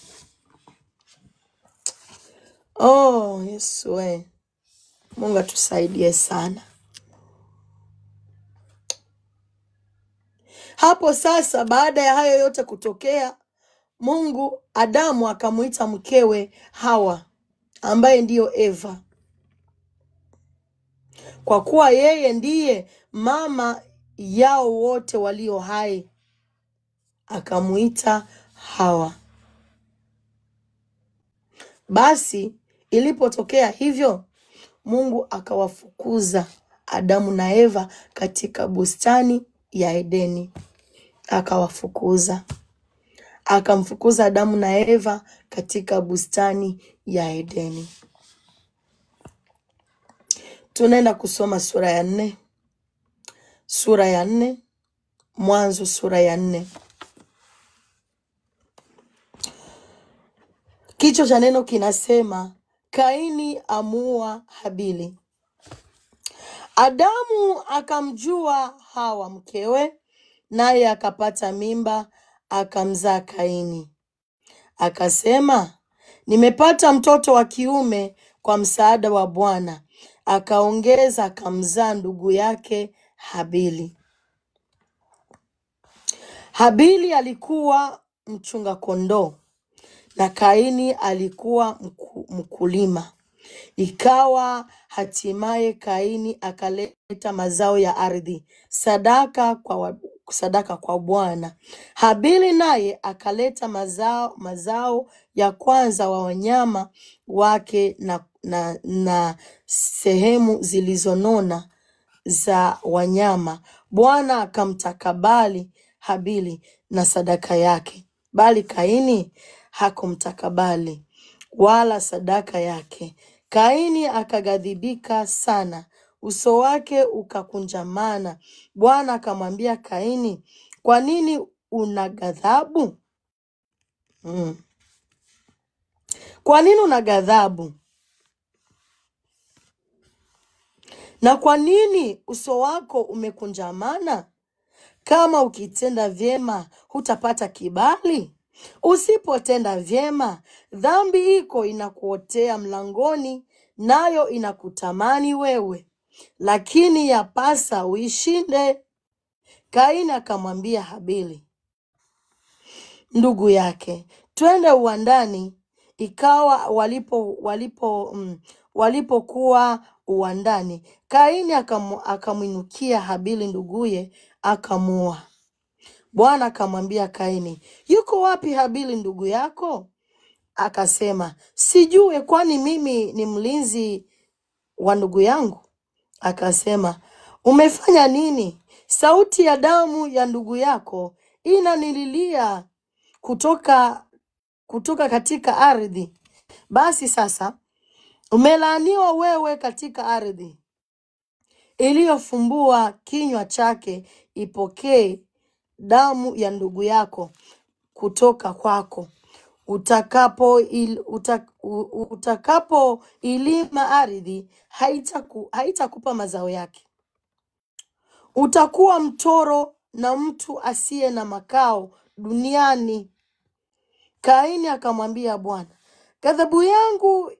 Oh, Yesu we. Mungu atusaidie sana. Hapo sasa, baada ya hayo yote kutokea, Adamu akamuita mkewe Hawa, ambaye ndiyo Eva. Kwa kuwa yeye ndiye mama yao wote walio hai, akamuita Hawa. Basi ilipotokea hivyo, Mungu akawafukuza Adamu na Eva katika bustani ya Edeni. Akawafukuza. Akamfukuza Adamu na Eva katika bustani ya Edeni. Tunaenda kusoma sura ya 4. Sura ya 4. Mwanzo sura ya 4. Kichwa cha neno kinasema Kaini amuua Habili. Adamu akamjua Hawa mkewe, naye akapata mimba, akamzaa Kaini. Akasema, nimepata mtoto wa kiume kwa msaada wa Bwana. Akaongeza akamzaa ndugu yake Habili. Habili alikuwa mchunga kondoo na Kaini alikuwa mkulima. Ikawa hatimaye Kaini akaleta mazao ya ardhi, sadaka kwa Bwana. Habili naye akaleta mazao ya kwanza wa wanyama wake na sehemu zilizonona za wanyama. Bwana akamtakabali Habili na sadaka yake, bali Kaini hakumtakabali wala sadaka yake. Kaini akaghadhibika sana, uso wake ukakunjamana. Bwana akamwambia Kaini, kwa nini una ghadhabu? Kwa nini una ghadhabu? Na kwa nini uso wako umekunjamana? Kama ukitenda vyema hutapata kibali? Usipotenda vyema, dhambi iko inakuotea mlangoni, nayo inakutamani wewe, lakini yapasa uishinde. Kaini akamwambia Habili ndugu yake, twende uwandani. Ikawa walipokuwa uwandani, Kaini akamwinukia Habili nduguye, akamuua. Bwana akamwambia Kaini, yuko wapi Habili ndugu yako? Akasema, sijue, kwani mimi ni mlinzi wa ndugu yangu? Akasema, umefanya nini? Sauti ya damu ya ndugu yako inanililia kutoka katika ardhi. Basi sasa umelaaniwa wewe katika ardhi iliyofumbua kinywa chake, ipokee damu ya ndugu yako kutoka kwako. Utakapo ilima ardhi, haitakupa mazao yake. Utakuwa mtoro na mtu asiye na makao duniani. Kaini akamwambia Bwana, ghadhabu yangu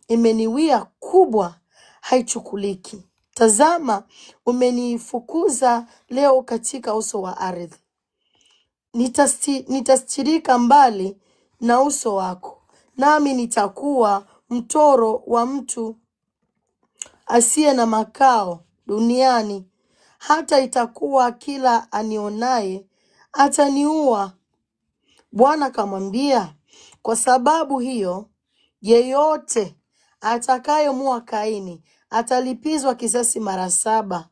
imeniwia kubwa, haichukuliki. Tazama, umenifukuza leo katika uso wa ardhi. Nitastirika mbali na uso wako, nami nitakuwa mtoro wa mtu asiye na makao duniani. Hata itakuwa kila anionaye ataniua. Bwana akamwambia, kwa sababu hiyo, yeyote atakayemua Kaini atalipizwa kisasi mara 7.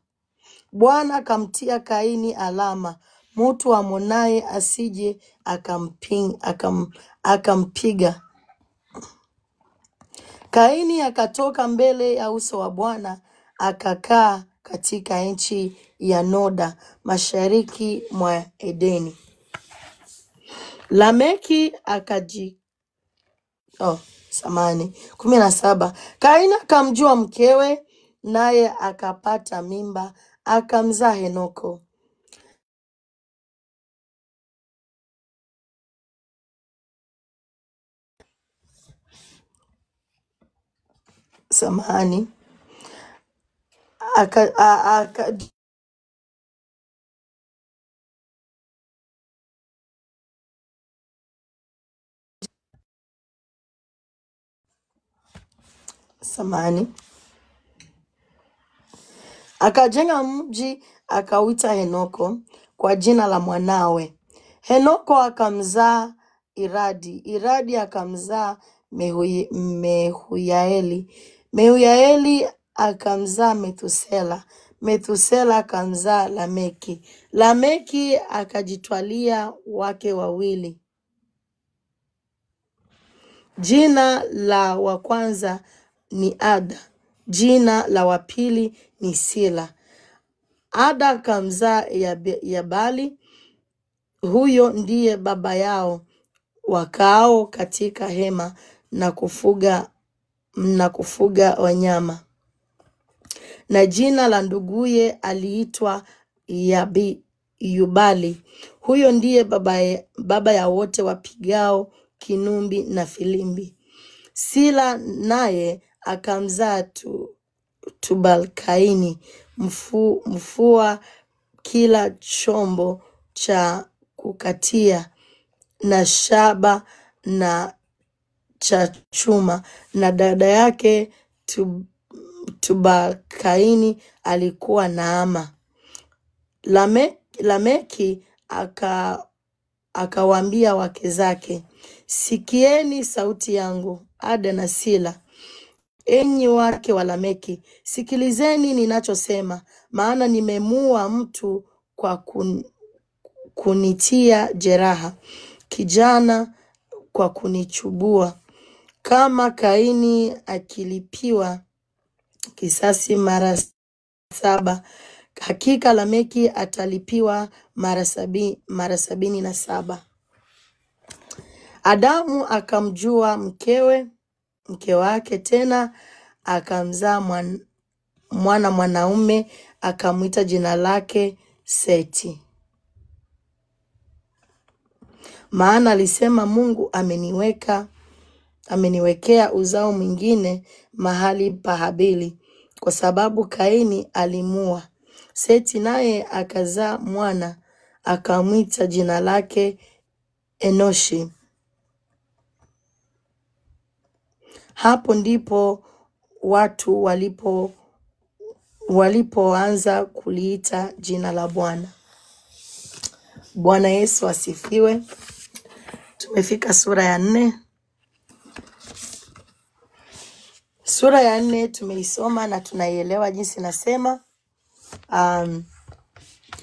Bwana akamtia Kaini alama, mtu amwonaye asije akampiga. Kaini akatoka mbele ya uso wa Bwana, akakaa katika nchi ya Noda, mashariki mwa Edeni. Lameki 17. Kaini akamjua mkewe, naye akapata mimba, akamzaa Henoko. Akajenga mji akauita Henoko kwa jina la mwanawe. Henoko akamzaa Iradi. Iradi akamzaa Mehuyaeli. Mehuyaeli akamzaa Methusela. Methusela akamzaa Lameki. Lameki akajitwalia wake wawili. Jina la wa kwanza ni Ada, jina la wa pili ni Sila. Ada akamzaa Yabali. Huyo ndiye baba yao, wakao katika hema na kufuga wanyama. Na jina la nduguye aliitwa Yubali. Huyo ndiye baba ya wote wapigao kinumbi na filimbi. Sila naye akamzaa Tubalkaini, mfua kila chombo cha kukatia na shaba na cha chuma. Na dada yake Tubalkaini alikuwa Naama. Lameki akawaambia wake zake, sikieni sauti yangu, Ada na Sila, enyi wake wa Lameki, sikilizeni ninachosema, maana nimemua mtu kwa kunitia jeraha, kijana kwa kunichubua. Kama Kaini akilipiwa kisasi mara 7, hakika Lameki atalipiwa mara 77. Adamu akamjua mke wake, tena akamzaa mwanaume, akamwita jina lake Seti. Maana alisema, Mungu ameniwekea uzao mwingine mahali pa Habili, kwa sababu Kaini alimua. Seti naye akazaa mwana, akamwita jina lake Enoshi. Hapo ndipo watu walipoanza kuliita jina la Bwana. Bwana Yesu asifiwe. Tumefika sura ya 4. Sura ya 4 tumeisoma na tunaielewa jinsi nasema.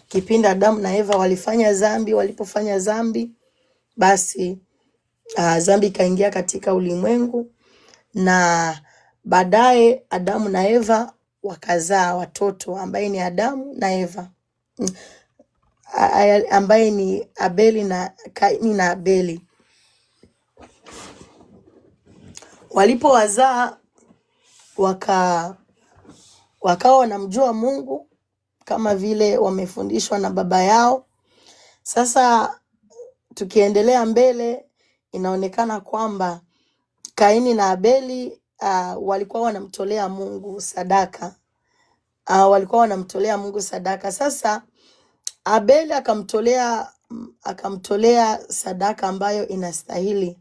Kipindi Adamu na Eva walifanya dhambi, walipofanya dhambi basi dhambi ikaingia katika ulimwengu, na baadaye Adamu na Eva wakazaa watoto ambaye ni Adamu na Eva, ambaye ni Abeli na Kaini na Abeli. Walipowazaa wakawa wanamjua Mungu kama vile wamefundishwa na baba yao. Sasa tukiendelea mbele, inaonekana kwamba Kaini na Abeli walikuwa wanamtolea Mungu sadaka. Walikuwa wanamtolea Mungu sadaka. Sasa Abeli akamtolea sadaka ambayo inastahili,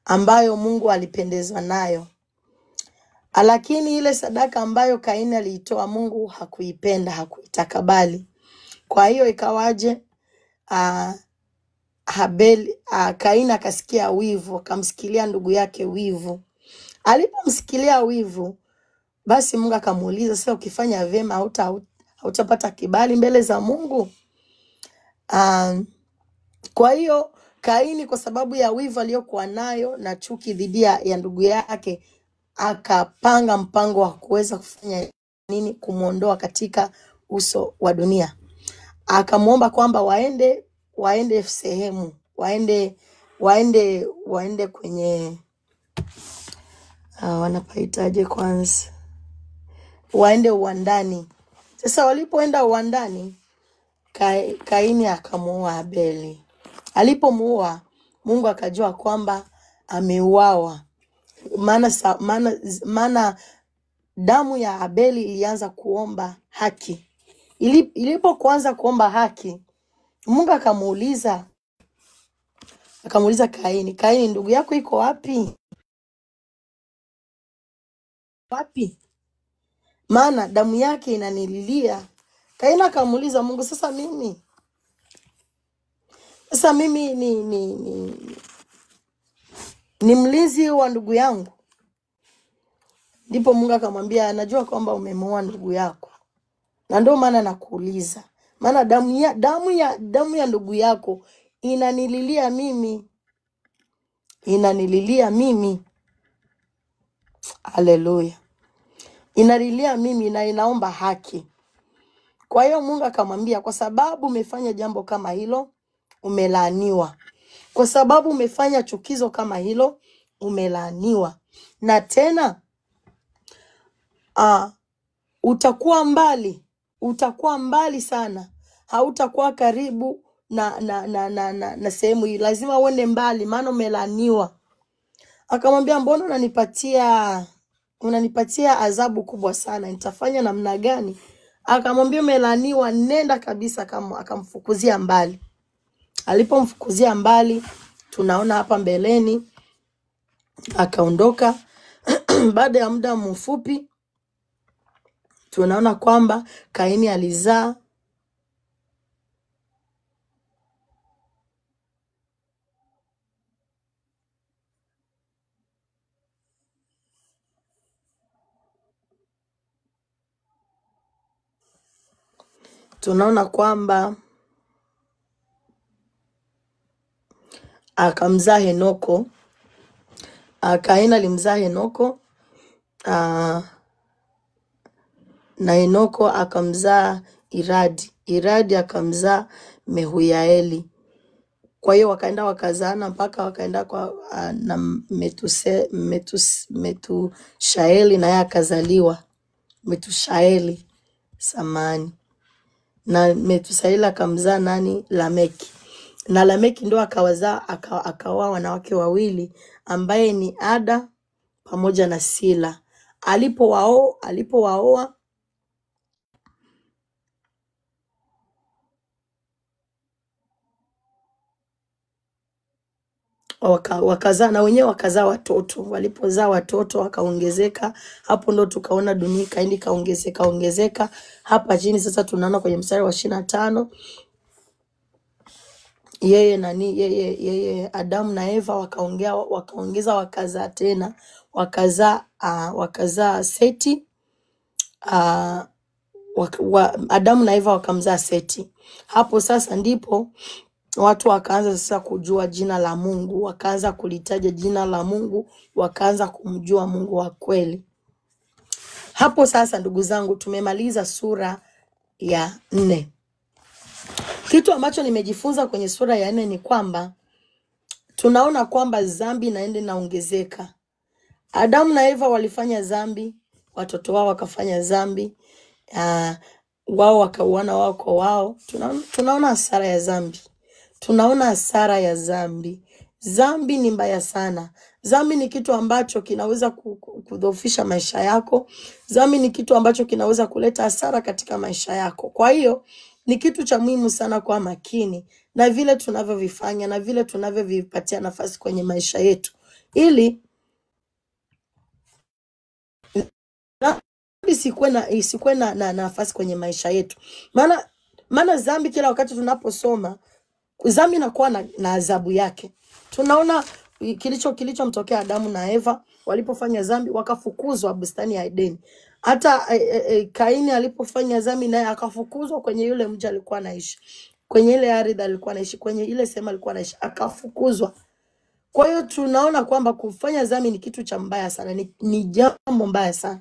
ambayo Mungu alipendezwa nayo. Lakini ile sadaka ambayo Kaini aliitoa, Mungu hakuipenda, hakuitakabali. Kwa hiyo ikawaje? Kaini akasikia wivu, akamsikilia ndugu yake wivu. Alipomsikilia wivu, basi Mungu akamuuliza, sasa ukifanya vyema hautapata kibali mbele za Mungu? Kwa hiyo Kaini, kwa sababu ya wivu aliyokuwa nayo na chuki dhidi ya ndugu yake, akapanga mpango wa kuweza kufanya nini? Kumuondoa katika uso wa dunia. Akamuomba kwamba waende sehemu, waende kwenye wanapaitaje kwanza, waende uwandani. Sasa walipoenda uwandani, Kaini akamuua Abeli. Alipomuua, Mungu akajua kwamba ameuawa, maana damu ya Abeli ilianza kuomba haki. Ilipokuanza kuomba haki, Mungu akamuuliza Kaini, ndugu yako iko wapi? Maana damu yake inanililia. Kaini akamuuliza Mungu, sasa mimi ni mlinzi wa ndugu yangu? Ndipo Mungu akamwambia, najua kwamba umemuua ndugu yako, na ndio maana nakuuliza, maana damu ya ndugu yako inanililia mimi. Haleluya. Inalilia mimi na inaomba haki. Kwa hiyo Mungu akamwambia, kwa sababu umefanya jambo kama hilo, umelaaniwa. Kwa sababu umefanya chukizo kama hilo, umelaaniwa. Na tena utakuwa mbali sana. Hautakuwa karibu na sehemu hii. Lazima uende mbali, maana umelaaniwa. Akamwambia, mbona unanipatia adhabu kubwa sana? Nitafanya namna gani? Akamwambia, umelaaniwa, nenda kabisa. Akamfukuzia mbali. Alipomfukuzia mbali, tunaona hapa mbeleni akaondoka. Baada ya muda mfupi, tunaona kwamba Kaini alizaa akamzaa Henoko. Kaini alimzaa Henoko, na Henoko akamzaa Iradi akamzaa Mehuyaeli. Kwa hiyo wakaenda wakazaana mpaka wakaenda kwa na Metushaeli, naye akazaliwa Metushaeli samani. Na Metushaeli akamzaa nani? Lameki. Na Lameki ndo akaoa wanawake wawili, ambaye ni Ada pamoja na Sila. Alipowaoa wakazaa na wenyewe wakazaa watoto. Walipozaa watoto wakaongezeka. Hapo ndo tukaona dunia ikaenda ikaongezeka. Hapa chini sasa tunaona kwenye mstari wa 25 yeye Adamu na Eva wakaongeza wakazaa tena, wakazaa Seti. Adamu na Eva wakamzaa Seti. Hapo sasa ndipo watu wakaanza sasa kujua jina la Mungu, wakaanza kulitaja jina la Mungu, wakaanza kumjua Mungu wa kweli. Hapo sasa ndugu zangu tumemaliza sura ya 4. Kitu ambacho nimejifunza kwenye sura ya 4 ni kwamba tunaona kwamba dhambi inaenda inaongezeka. Adamu na Eva walifanya dhambi, watoto wao wakafanya dhambi, wao wakauana wao kwa wao. Tunaona hasara ya dhambi. Tunaona hasara ya dhambi. Dhambi ni mbaya sana. Dhambi ni kitu ambacho kinaweza kudhoofisha maisha yako. Dhambi ni kitu ambacho kinaweza kuleta hasara katika maisha yako. Kwa hiyo ni kitu cha muhimu sana kwa makini na vile tunavyovifanya na vile tunavyovipatia nafasi kwenye maisha yetu, ili isikuwe na nafasi kwenye maisha yetu. Maana dhambi, kila wakati tunaposoma dhambi inakuwa na adhabu yake. Tunaona kilichomtokea Adamu na Eva walipofanya dhambi, wakafukuzwa bustani ya Edeni. Hata Kaini alipofanya dhambi naye akafukuzwa kwenye yule mji alikuwa anaishi, kwenye ile ardhi alikuwa anaishi, kwenye ile sehemu alikuwa anaishi, akafukuzwa. Kwa hiyo tunaona kwamba kufanya dhambi ni kitu cha mbaya sana, ni jambo mbaya sana.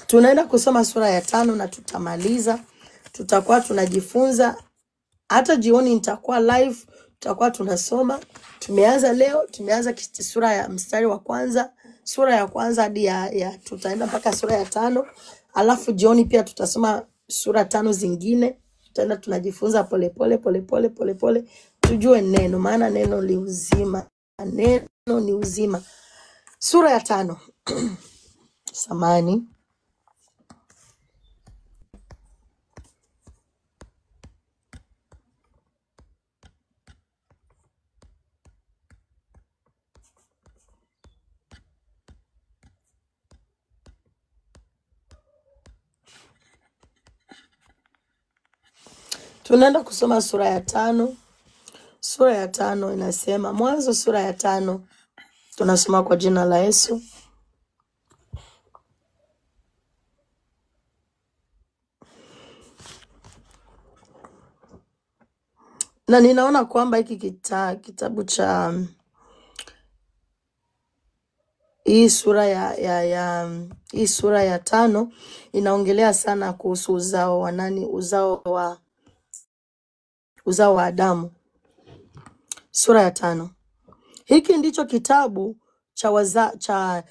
Tunaenda kusoma sura ya 5 na tutamaliza. Tutakuwa tunajifunza, hata jioni nitakuwa live, tutakuwa tunasoma. Tumeanza leo, tumeanza sura ya mstari wa kwanza, sura ya kwanza hadi tutaenda mpaka sura ya 5. Alafu jioni pia tutasoma sura 5 zingine. Tutaenda tunajifunza pole, tujue neno, maana neno ni uzima. Neno ni uzima. Sura ya 5. Samani. Tunaenda kusoma sura ya 5. Sura ya 5 inasema, Mwanzo sura ya 5. Tunasoma kwa jina la Yesu. Na ninaona kwamba hiki kitabu cha hii sura ya 5 inaongelea sana kuhusu uzao wa nani? Uzao wa Adamu. Sura ya 5. Hiki ndicho kitabu cha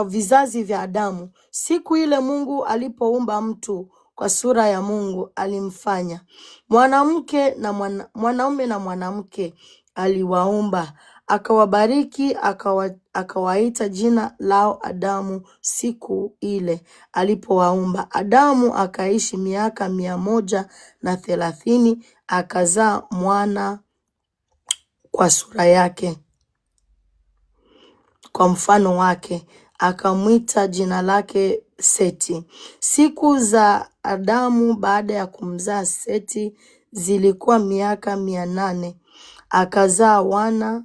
vizazi vya Adamu. Siku ile Mungu alipoumba mtu kwa sura ya Mungu alimfanya. Mwanaume na mwanamke aliwaumba. Akawabariki, akawaita jina lao Adamu siku ile alipowaumba. Adamu akaishi miaka 130, akazaa mwana kwa sura yake, kwa mfano wake, akamwita jina lake Seti. Siku za Adamu baada ya kumzaa Seti zilikuwa miaka 800, akazaa wana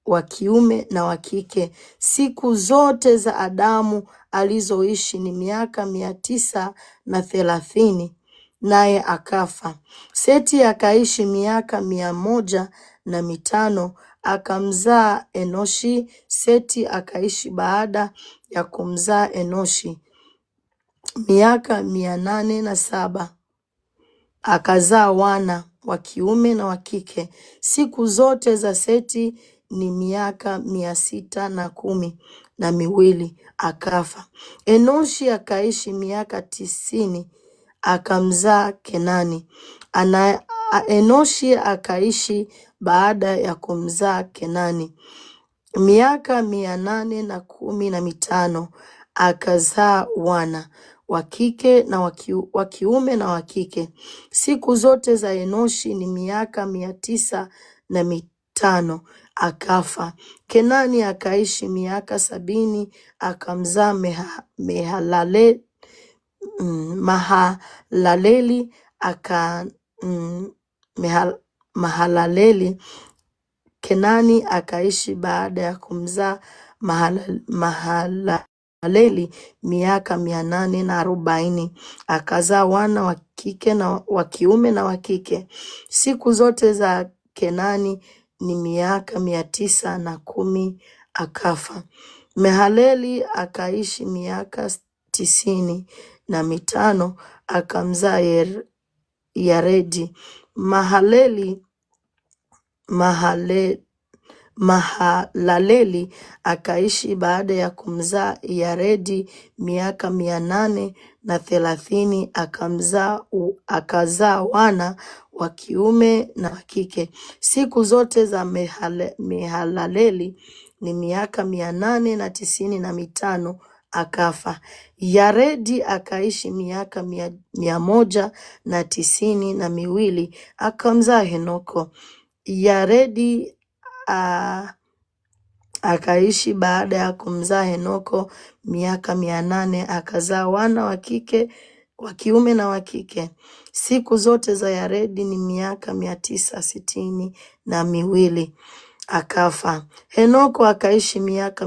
wa kiume na wa kike. Siku zote za Adamu alizoishi ni miaka 930, naye akafa. Seti akaishi miaka 105, akamzaa Enoshi. Seti akaishi baada ya kumzaa Enoshi miaka 807, akazaa wana wa kiume na wa kike. Siku zote za Seti ni miaka 612, akafa. Enoshi akaishi miaka 90, akamzaa Kenani. Enoshi akaishi baada ya kumzaa Kenani miaka 815, akazaa wana wa kike na wa kiume na wa kike. Siku zote za Enoshi ni miaka 905, 5 akafa. Kenani akaishi miaka 70 akamzaa Mahalaleli Mahalaleli. Kenani akaishi baada ya kumzaa Mahalaleli miaka 840 akazaa wana wa kike na wa kiume na wa kike. Siku zote za Kenani ni miaka 910 akafa. Mahalaleli akaishi miaka 95 akamzaa Yaredi. Mahalaleli akaishi baada ya kumzaa Yaredi miaka 830 akazaa wana wa kiume na wa kike. Siku zote za Mahalaleli ni miaka 895 akafa. Yaredi akaishi miaka 192 akamzaa Henoko. Yaredi akaishi baada ya kumzaa Henoko miaka 800 akazaa wana wa kiume na wa kike. Siku zote za Yaredi ni miaka 962 akafa. Henoko akaishi miaka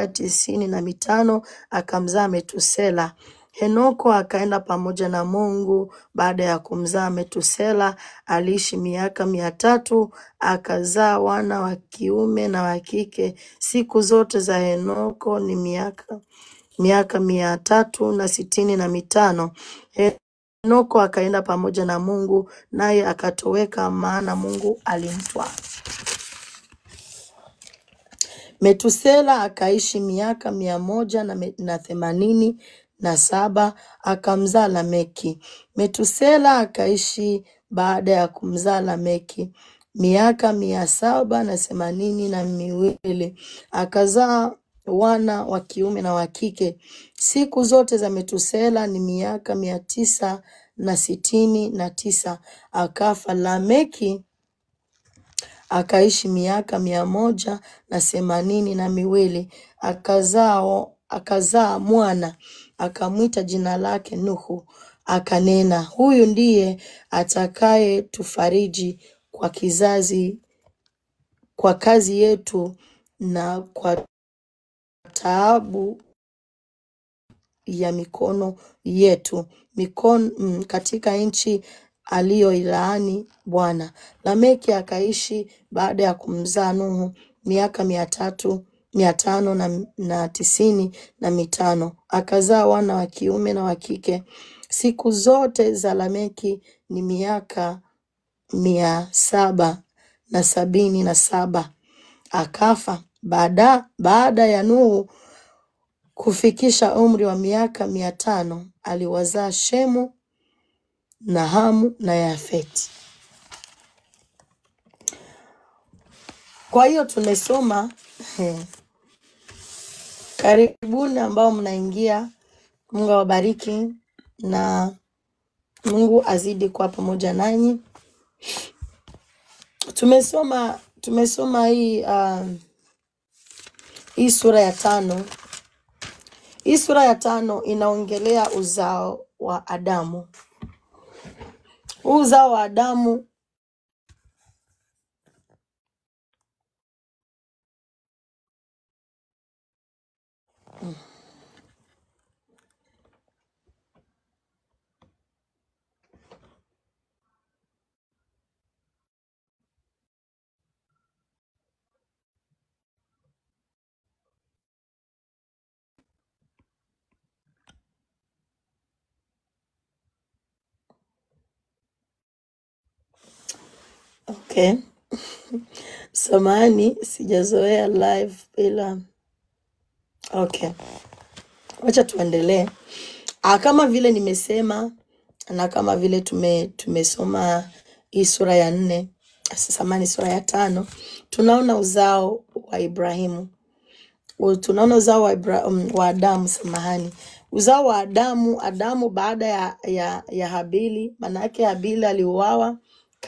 95 akamzaa Metusela. Henoko akaenda pamoja na Mungu baada ya kumzaa Metusela. Aliishi miaka 300 akazaa wana wa kiume na wa kike. Siku zote za Henoko ni miaka 365. Henoko akaenda pamoja na Mungu naye akatoweka, maana Mungu alimtwaa. Metusela akaishi miaka 187 akamzaa Lameki. Metusela akaishi baada ya kumzaa Lameki miaka 782 akazaa wana wa kiume na wa kike. Siku zote za Metusela ni miaka 969 akafa. Lameki akaishi miaka 182 akazaa mwana akamwita jina lake Nuhu. Akanena, huyu ndiye atakaye tufariji kwa kazi yetu na kwa taabu ya mikono yetu katika nchi aliyoilaani Bwana. Lameki akaishi baada ya kumzaa Nuhu miaka 595 akazaa wana wa kiume na wa kike. Siku zote za Lameki ni miaka 777 akafa. Baada ya Nuhu kufikisha umri wa miaka 500 aliwazaa Shemu na Hamu na Yafeti. Kwa hiyo tumesoma karibuni ambao mnaingia. Mungu awabariki na Mungu azidi kuwa pamoja nanyi. Tumesoma hii sura ya 5. Hii sura ya 5 inaongelea uzao wa Adamu. Uzao wa Adamu okay. Samahani, sijazoea live bila. Okay. Wacha tuendelee. Kama vile nimesema na kama vile tumesoma hii sura ya 4, sura ya 5, tunaona uzao wa Ibrahimu. Tunaona uzao wa Adamu, uzao wa Adamu baada ya Habili. Maana yake Habili aliuawa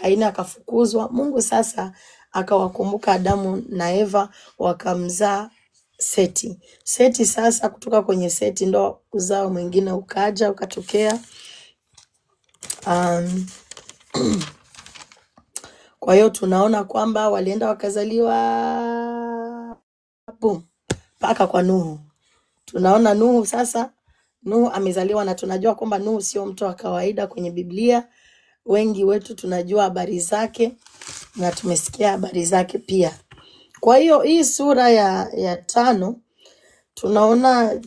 Kaini akafukuzwa. Mungu sasa akawakumbuka Adamu na Eva, wakamzaa Seti. Seti sasa, kutoka kwenye Seti ndo uzao mwingine ukaja ukatokea. Kwa hiyo tunaona kwamba walienda wakazaliwa mpaka kwa Nuhu. Tunaona Nuhu sasa, Nuhu amezaliwa, na tunajua kwamba Nuhu sio mtu wa kawaida kwenye Biblia. Wengi wetu tunajua habari zake na tumesikia habari zake pia. Kwa hiyo hii sura ya 5 tunaona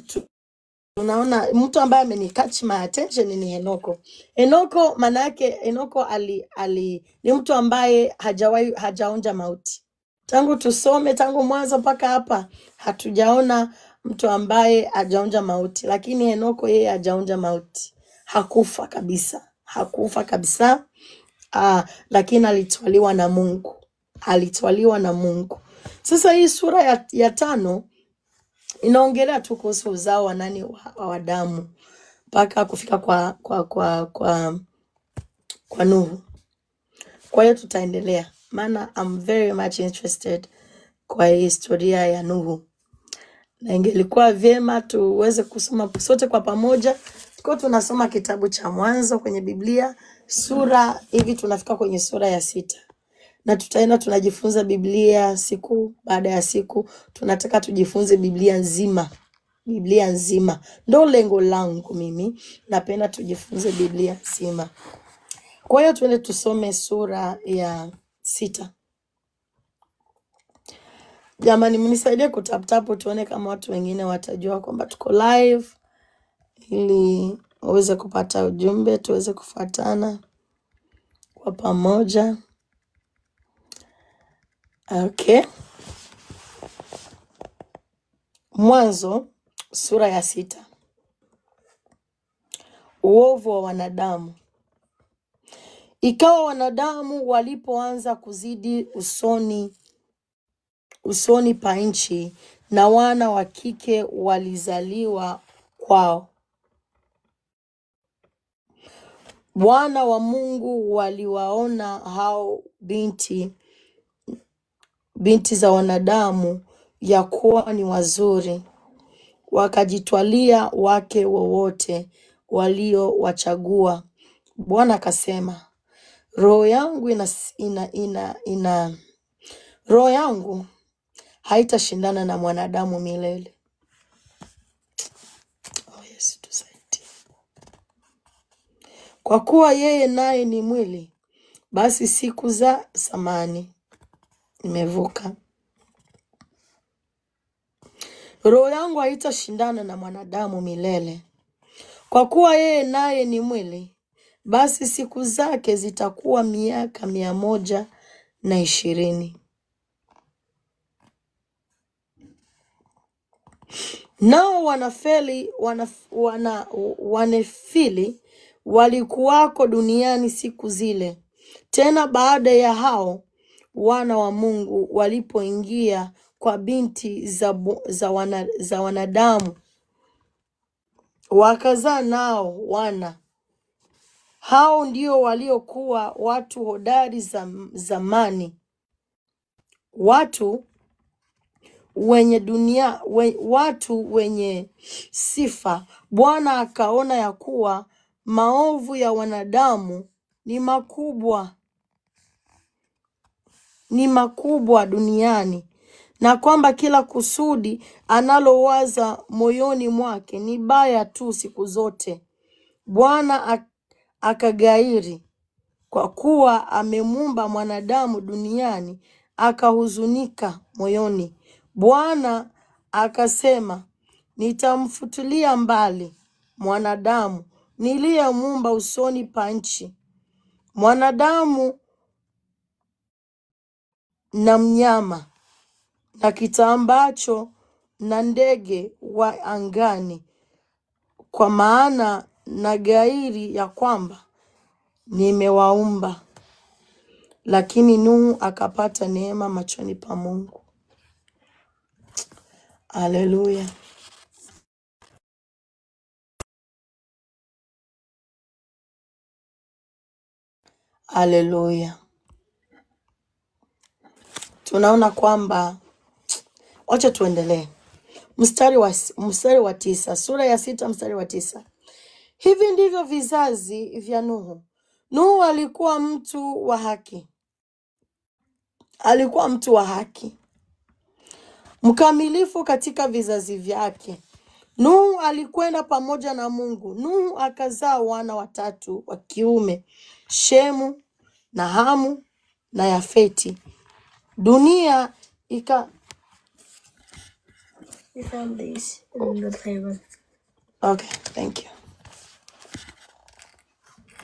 mtu ambaye amenicatch my attention ni Henoko. Henoko maana yake Henoko ni mtu ambaye hajaonja mauti. Tangu tusome tangu mwanzo mpaka hapa hatujaona mtu ambaye hajaonja mauti, lakini Henoko yeye hajaonja mauti. Hakufa kabisa. Lakini alitwaliwa na Mungu. Sasa hii sura ya 5 inaongelea tu kuhusu uzao wa nani, wa Adamu, mpaka kufika kwa Nuhu. Kwa hiyo tutaendelea, maana I'm very much interested kwa hii historia ya Nuhu, na ingelikuwa vyema tuweze kusoma sote kwa pamoja. Kwa tunasoma kitabu cha Mwanzo kwenye Biblia, sura hivi tunafika kwenye sura ya 6. Na tutaenda tunajifunza Biblia siku baada ya siku. Tunataka tujifunze Biblia nzima. Ndio lengo langu mimi. Napenda tujifunze Biblia nzima. Kwa hiyo tuende tusome sura ya 6. Jamani, mnisaidie kutap tuone kama watu wengine watajua kwamba tuko live, ili waweze kupata ujumbe, tuweze kufuatana kwa pamoja. Okay. Mwanzo sura ya 6. Uovu wa wanadamu. Ikawa wanadamu walipoanza kuzidi usoni pa nchi, na wana wa kike walizaliwa kwao. Wana wa Mungu waliwaona hao binti za wanadamu ya kuwa ni wazuri, wakajitwalia wake wowote waliowachagua. Bwana akasema, roho yangu haitashindana na mwanadamu milele. Yesu tusaidie. Kwa kuwa yeye naye ni mwili, basi siku za samani nimevuka. Roho yangu haitashindana na mwanadamu milele. Kwa kuwa yeye naye ni mwili, basi siku zake zitakuwa miaka 120. Nao wanefili walikuwako duniani siku zile. Tena baada ya hao wana wa Mungu walipoingia kwa binti za wanadamu, wakazaa nao wana. Hao ndio waliokuwa watu hodari zamani, watu wenye sifa. Bwana akaona ya kuwa maovu ya wanadamu ni makubwa duniani, na kwamba kila kusudi analowaza moyoni mwake ni baya tu siku zote. Bwana akagairi kwa kuwa amemuumba mwanadamu duniani, akahuzunika moyoni. Bwana akasema, nitamfutilia mbali mwanadamu niliyemuumba usoni pa nchi, mwanadamu na mnyama na kitambacho na ndege wa angani, kwa maana na gairi ya kwamba nimewaumba. Lakini Nuhu akapata neema machoni pa Mungu. Haleluya. Haleluya. Tunaona kwamba, wacha tuendelee. Mstari wa 9, sura ya 6 mstari wa 9. Hivi ndivyo vizazi vya Nuhu. Nuhu alikuwa mtu wa haki. Alikuwa mtu wa haki, mkamilifu katika vizazi vyake. Nuhu alikwenda pamoja na Mungu. Nuhu akazaa wana watatu wa kiume, Shemu na Hamu na Yafeti. Dunia ika We found these in the playroom. Okay, thank you.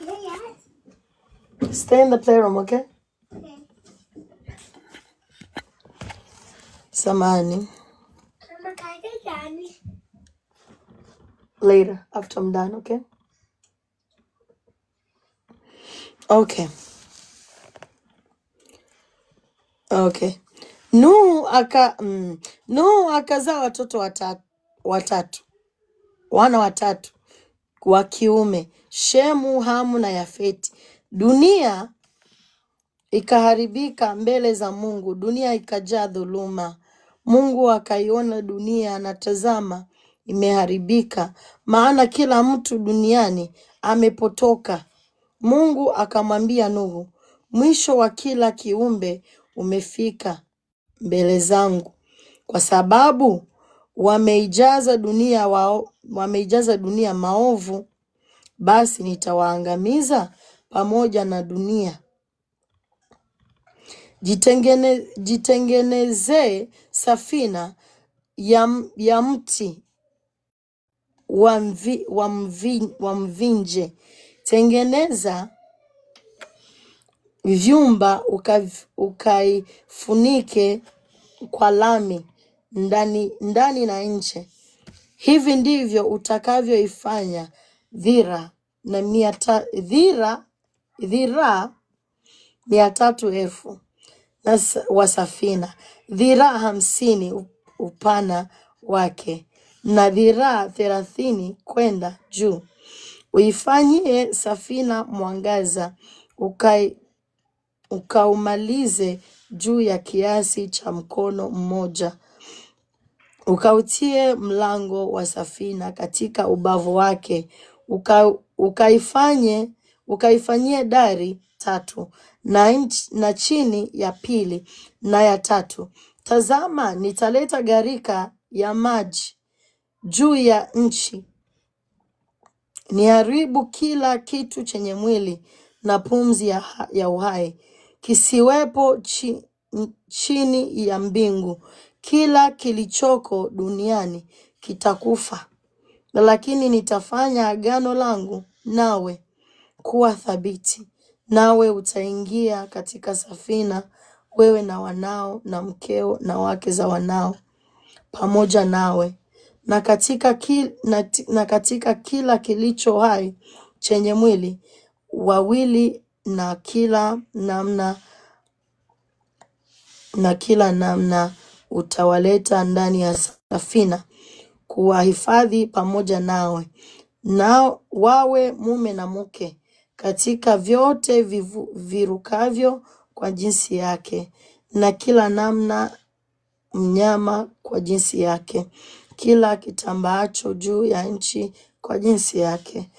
Yeah. Stay in the playroom, okay? Okay. Samani. Later, after I'm done, okay? Okay. Okay. Nuhu akazaa watoto watatu. Wana watatu wa kiume, Shemu, Hamu na Yafeti. Dunia ikaharibika mbele za Mungu. Dunia ikajaa dhuluma. Mungu akaiona dunia na tazama imeharibika, maana kila mtu duniani amepotoka. Mungu akamwambia Nuhu, mwisho wa kila kiumbe umefika mbele zangu, kwa sababu wameijaza dunia maovu, basi nitawaangamiza pamoja na dunia. Jitengenezee safina ya mti wa mvinje. Tengeneza vyumba ukaifunike kwa lami ndani na nje. Hivi ndivyo utakavyoifanya dhiraa 300,000 wa safina, dhiraa 50 upana wake na dhiraa 30 kwenda juu. Uifanyie safina mwangaza, ukaumalize juu ya kiasi cha mkono mmoja. Ukautie mlango wa safina katika ubavu wake. Ukaifanyie dari 3 na chini ya pili na ya 3. Tazama, nitaleta gharika ya maji juu ya nchi, niharibu kila kitu chenye mwili na pumzi ya uhai, kisiwepo chini ya mbingu. Kila kilichoko duniani kitakufa, lakini nitafanya agano langu nawe kuwa thabiti. Nawe utaingia katika safina, wewe na wanao na mkeo na wake za wanao pamoja nawe, na katika kila kilicho hai chenye mwili wawili, na kila namna utawaleta ndani ya safina kuwahifadhi pamoja nawe, nao wawe mume na mke, katika vyote virukavyo kwa jinsi yake, na kila namna mnyama kwa jinsi yake, kila kitambaacho juu ya nchi kwa jinsi yake,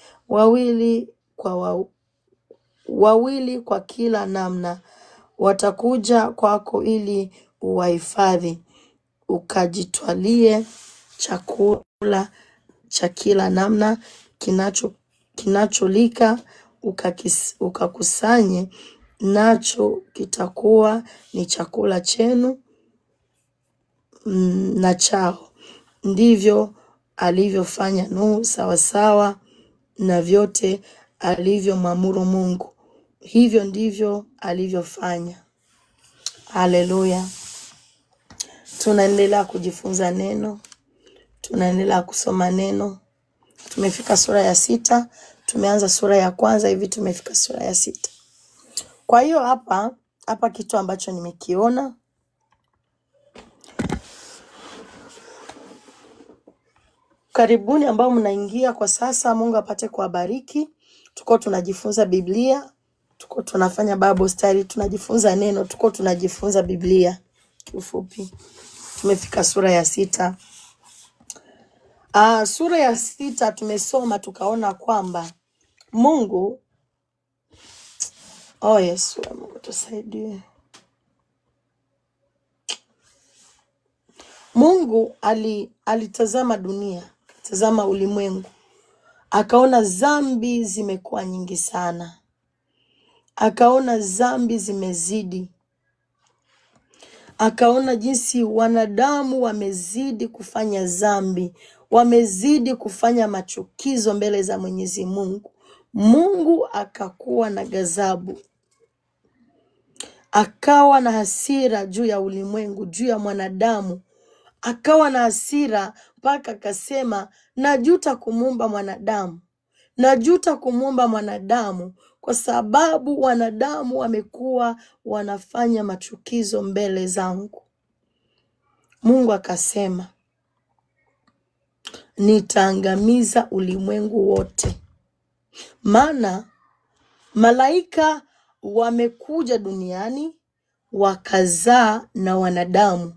wawili kwa kila namna. Watakuja kwako ili uwahifadhi, ukajitwalie chakula cha kila namna kinacholika, ukakusanye nacho, kitakuwa ni chakula chenu na chao. Ndivyo alivyofanya Nuhu, sawasawa na vyote alivyomwamuru Mungu, hivyo ndivyo alivyofanya. Haleluya. Tunaendelea kujifunza neno, tunaendelea kusoma neno. Tumefika sura ya 6, tumeanza sura ya kwanza, hivi tumefika sura ya 6. Kwa hiyo hapa kitu ambacho nimekiona, karibuni ambao mnaingia kwa sasa, Mungu apate kuwabariki. Tuko tunajifunza Biblia tuko tunafanya Bible study, tunajifunza neno, tuko tunajifunza Biblia. Kiufupi tumefika sura ya 6. Sura ya 6 tumesoma tukaona kwamba Mungu, Yesu Mungu tusaidie. Mungu alitazama dunia, tazama ulimwengu. Akaona dhambi zimekuwa nyingi sana. Akaona dhambi zimezidi. Akaona jinsi wanadamu wamezidi kufanya dhambi, wamezidi kufanya machukizo mbele za Mwenyezi Mungu. Mungu akakuwa na ghadhabu. Akawa na hasira juu ya ulimwengu, juu ya mwanadamu. Akawa na hasira mpaka akasema, najuta kumuumba mwanadamu. Najuta kumuumba mwanadamu kwa sababu wanadamu wamekuwa wanafanya machukizo mbele zangu. Mungu akasema, nitaangamiza ulimwengu wote. Maana malaika wamekuja duniani wakazaa na wanadamu.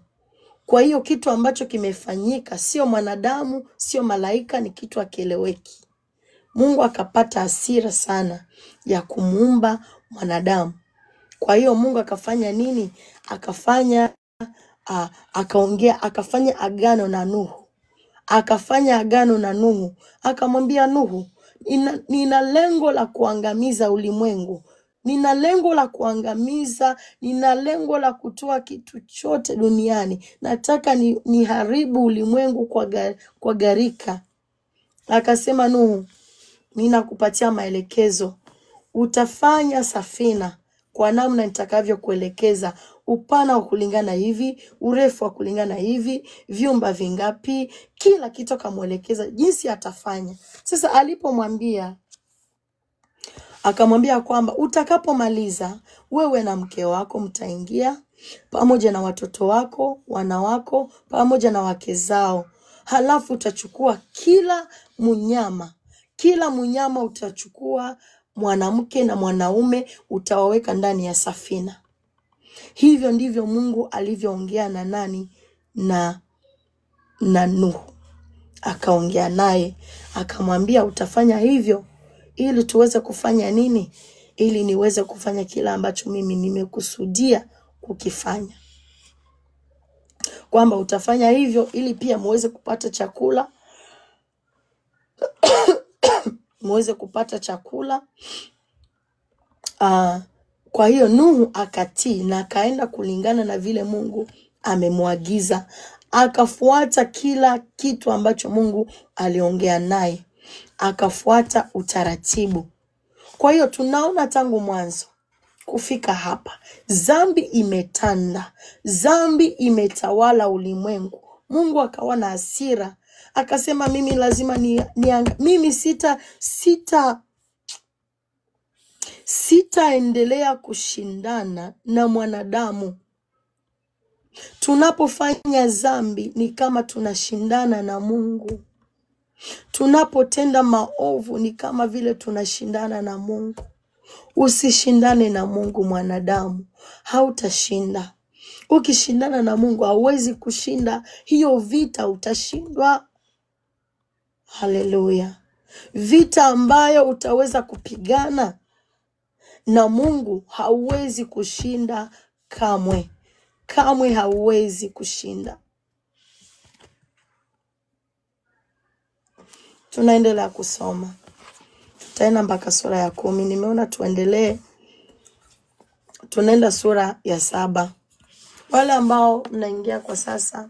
Kwa hiyo kitu ambacho kimefanyika sio mwanadamu, sio malaika, ni kitu hakieleweki. Mungu akapata hasira sana ya kumuumba mwanadamu. Kwa hiyo Mungu akafanya nini? Akafanya agano na Nuhu. Akafanya agano na Nuhu. Akamwambia Nuhu, nina lengo la kuangamiza ulimwengu. Nina lengo la kuangamiza, nina lengo la kutoa kitu chote duniani. Nataka niharibu ulimwengu kwa gharika. Akasema Nuhu, ninakupatia maelekezo. Utafanya safina kwa namna nitakavyokuelekeza. Upana wa kulingana hivi, urefu wa kulingana hivi, vyumba vingapi, kila kitu akamwelekeza jinsi atafanya. Sasa alipomwambia, akamwambia kwamba utakapomaliza wewe na mke wako mtaingia pamoja na watoto wako, wana wako, pamoja na wake zao. Halafu utachukua kila mnyama utachukua, mwanamke na mwanaume utawaweka ndani ya safina. Hivyo ndivyo Mungu alivyoongea na nani? Na Nuhu. Akaongea naye, akamwambia utafanya hivyo ili tuweze kufanya nini? Ili niweze kufanya kila ambacho mimi nimekusudia kukifanya. Kwamba utafanya hivyo ili pia muweze kupata chakula. Muweze kupata chakula. Kwa hiyo Nuhu akatii na akaenda kulingana na vile Mungu amemwagiza. Akafuata kila kitu ambacho Mungu aliongea naye. Akafuata utaratibu. Kwa hiyo tunaona tangu mwanzo kufika hapa, dhambi imetanda, dhambi imetawala ulimwengu. Mungu akawa na hasira, akasema mimi lazima mimi sitaendelea kushindana na mwanadamu. Tunapofanya dhambi ni kama tunashindana na Mungu. Tunapotenda maovu ni kama vile tunashindana na Mungu. Usishindane na Mungu mwanadamu, hautashinda. Ukishindana na Mungu hauwezi kushinda hiyo vita, utashindwa. Haleluya. Vita ambayo utaweza kupigana na Mungu hauwezi kushinda kamwe. Kamwe hauwezi kushinda. Tunaendelea kusoma. Tutaenda mpaka sura ya 10. Nimeona tuendelee. Tunaenda sura ya 7. Wale ambao mnaingia kwa sasa,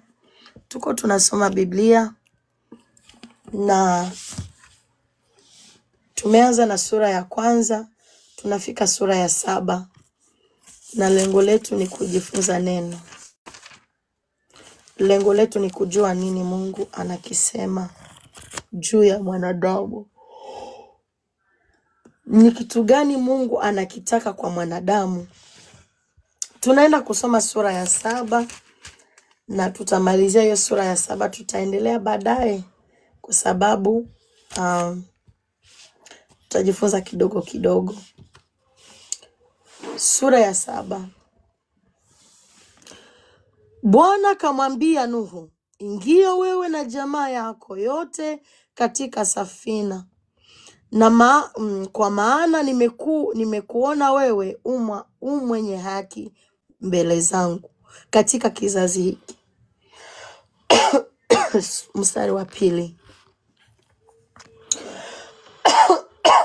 tuko tunasoma Biblia na tumeanza na sura ya 1, tunafika sura ya 7. Na lengo letu ni kujifunza neno. Lengo letu ni kujua nini Mungu anakisema juu ya mwanadamu. Ni kitu gani Mungu anakitaka kwa mwanadamu? Tunaenda kusoma sura ya 7 na tutamalizia hiyo sura ya 7. Tutaendelea baadaye kwa sababu tutajifunza kidogo kidogo. Sura ya 7. Bwana kamwambia Nuhu, ingia wewe na jamaa yako yote katika safina, na kwa maana nimekuona wewe mwenye haki mbele zangu katika kizazi hiki. Mstari wa 2.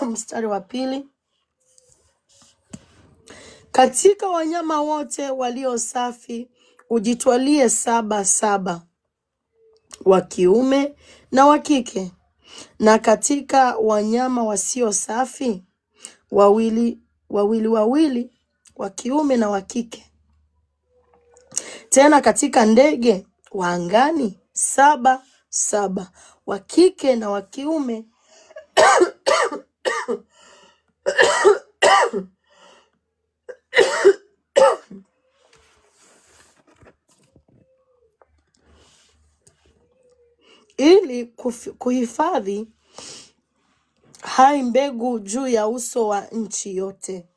Mstari wa 2. Katika wanyama wote walio safi ujitwalie 7 wa kiume na wa kike, na katika wanyama wasio safi wawili wa kiume na wa kike. Tena katika ndege wa angani 7 wa kike na wa kiume. Ili kuhifadhi hai mbegu juu ya uso wa nchi yote.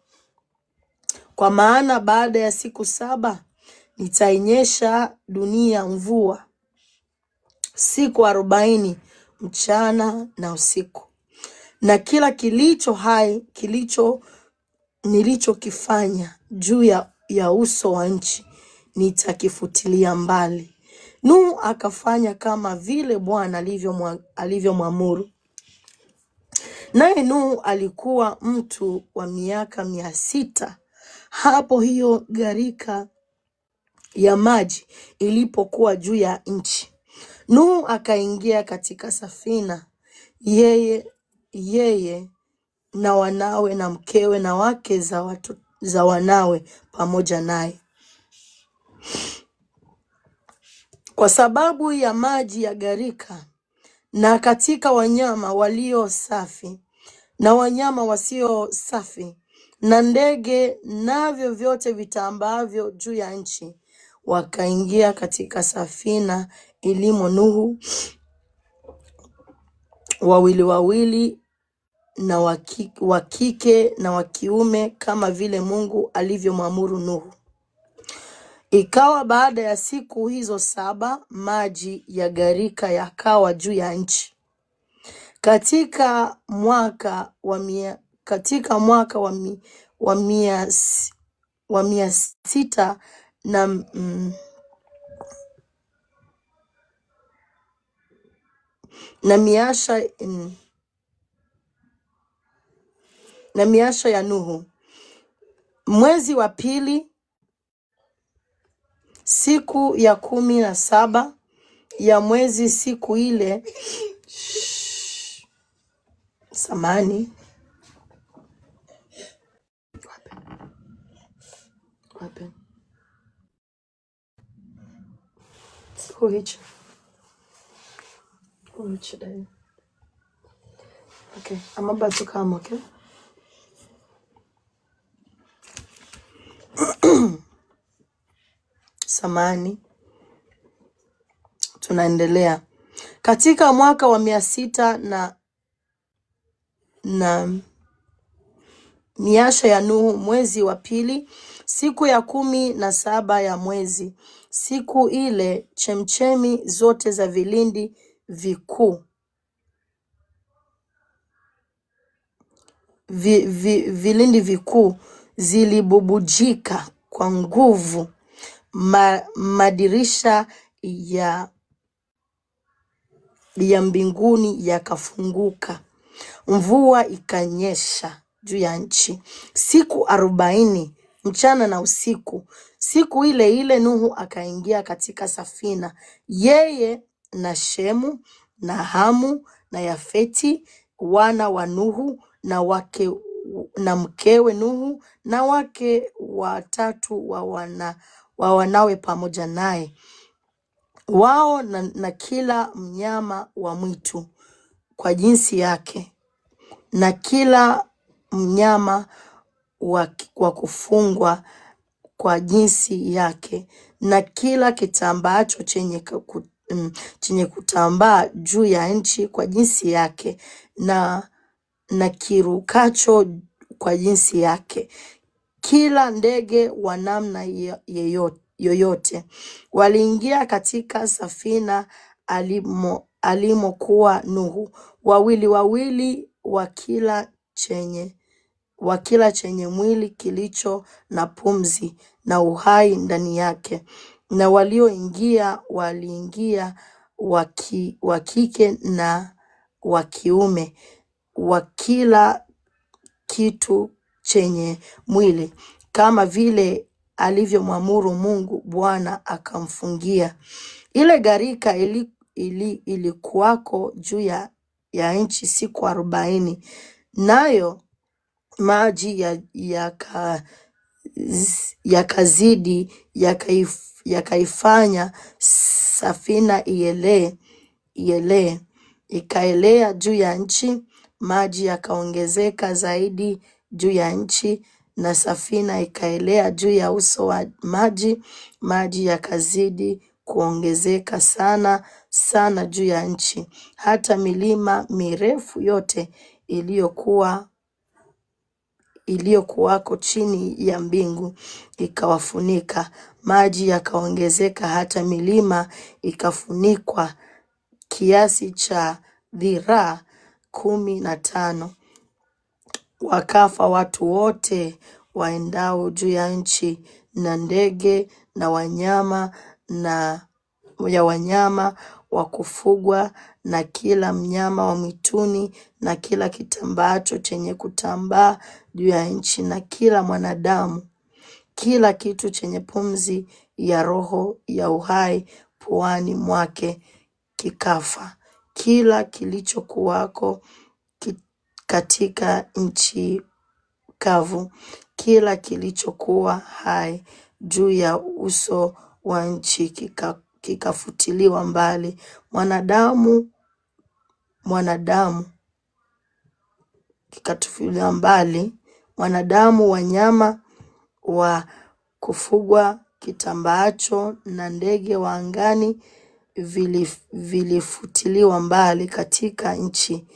Kwa maana baada ya siku 7 nitainyesha dunia mvua siku 40 mchana na usiku, na kila kilicho hai nilichokifanya juu ya uso wa nchi nitakifutilia mbali. Nuhu akafanya kama vile Bwana alivyomwamuru. Naye Nuhu alikuwa mtu wa miaka 600 hapo hiyo gharika ya maji ilipokuwa juu ya nchi. Nuhu akaingia katika safina, yeye na wanawe na mkewe na wake za wanawe pamoja naye. Kwa sababu ya maji ya gharika, na katika wanyama walio safi na wanyama wasio safi, na ndege navyo vyote vitambavyo juu ya nchi, wakaingia katika safina ilimo Nuhu, wawili na wa kike na wa kiume, kama vile Mungu alivyomwamuru Nuhu. Ikawa baada ya siku hizo 7 maji ya gharika yakawa juu ya nchi. Katika mwaka wa 600 na miasha ya Nuhu, mwezi wa 2 siku ya 17 ya mwezi, siku ile samani wape huicha dai. Okay, I'm about to come, okay? Samani, tunaendelea. Katika mwaka wa 600 na miasha ya Nuhu, mwezi wa 2 siku ya 17 ya mwezi, siku ile chemchemi zote za vilindi vikuu zilibubujika kwa nguvu. Madirisha ya mbinguni yakafunguka. Mvua ikanyesha juu ya nchi siku 40 mchana na usiku. Siku ile Nuhu akaingia katika safina, yeye na Shemu na Hamu na Yafeti, wana wa Nuhu, na mkewe Nuhu, na wake 3 wa wanawe pamoja naye, wao na kila mnyama wa mwitu kwa jinsi yake, na kila mnyama wa kufungwa kwa jinsi yake, na kila kitambaacho chenye kutambaa juu ya nchi kwa jinsi yake, na kirukacho kwa jinsi yake. kila ndege wa namna yoyote. Waliingia katika safina alimokuwa Nuhu, wawili wawili, wa kila chenye mwili kilicho na pumzi na uhai ndani yake. Na walioingia waliingia wa kike na wa kiume, wa kila kitu chenye mwili, kama vile alivyomwamuru Mungu. Bwana akamfungia. Ile gharika ilikuwako juu ya nchi siku 40, nayo maji yakazidi yakaifanya safina ielee, ikaelea juu ya nchi. Maji yakaongezeka zaidi juu ya nchi, na safina ikaelea juu ya uso wa maji. Maji yakazidi kuongezeka sana sana juu ya nchi, hata milima mirefu yote iliyokuwako chini ya mbingu ikawafunika. Maji yakaongezeka hata milima ikafunikwa kiasi cha dhiraa 15. Wakafa watu wote waendao juu ya nchi, na ndege na wanyama wa kufugwa, na kila mnyama wa mwituni, na kila kitambaacho chenye kutambaa juu ya nchi, na kila mwanadamu, kila kitu chenye pumzi ya roho ya uhai puani mwake kikafa. Kila kilichokuwako katika nchi kavu, kila kilichokuwa hai juu ya uso wa nchi kikafutiliwa mbali. Mwanadamu kikatufiliwa mbali, mwanadamu, wanyama wa kufugwa, kitambaacho, na ndege wa angani vilifutiliwa mbali katika nchi.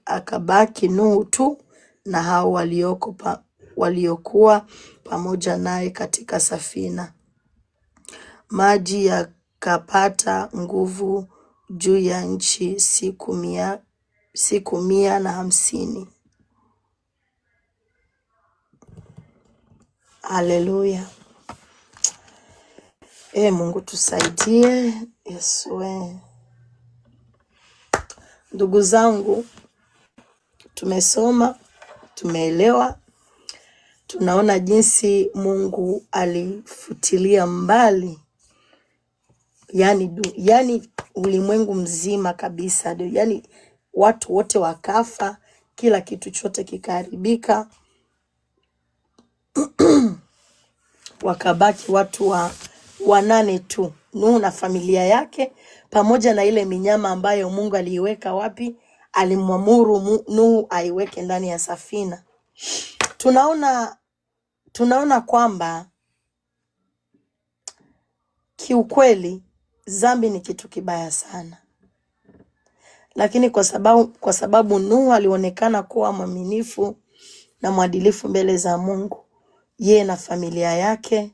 Akabaki Nuhu tu na hao waliokuwa pamoja naye katika safina. Maji yakapata nguvu juu ya nchi siku 150. Haleluya. Mungu tusaidie. Yesu. Ndugu zangu, tumesoma, tumeelewa, tunaona jinsi Mungu alifutilia mbali, yani ulimwengu mzima kabisa, yani watu wote wakafa, kila kitu chote kikaharibika. Wakabaki watu 8 tu, Nuhu na familia yake, pamoja na ile minyama ambayo Mungu aliiweka wapi? Alimwamuru Nuhu aiweke ndani ya safina. Tunaona kwamba kiukweli dhambi ni kitu kibaya sana. Lakini kwa sababu Nuhu alionekana kuwa mwaminifu na mwadilifu mbele za Mungu, yeye na familia yake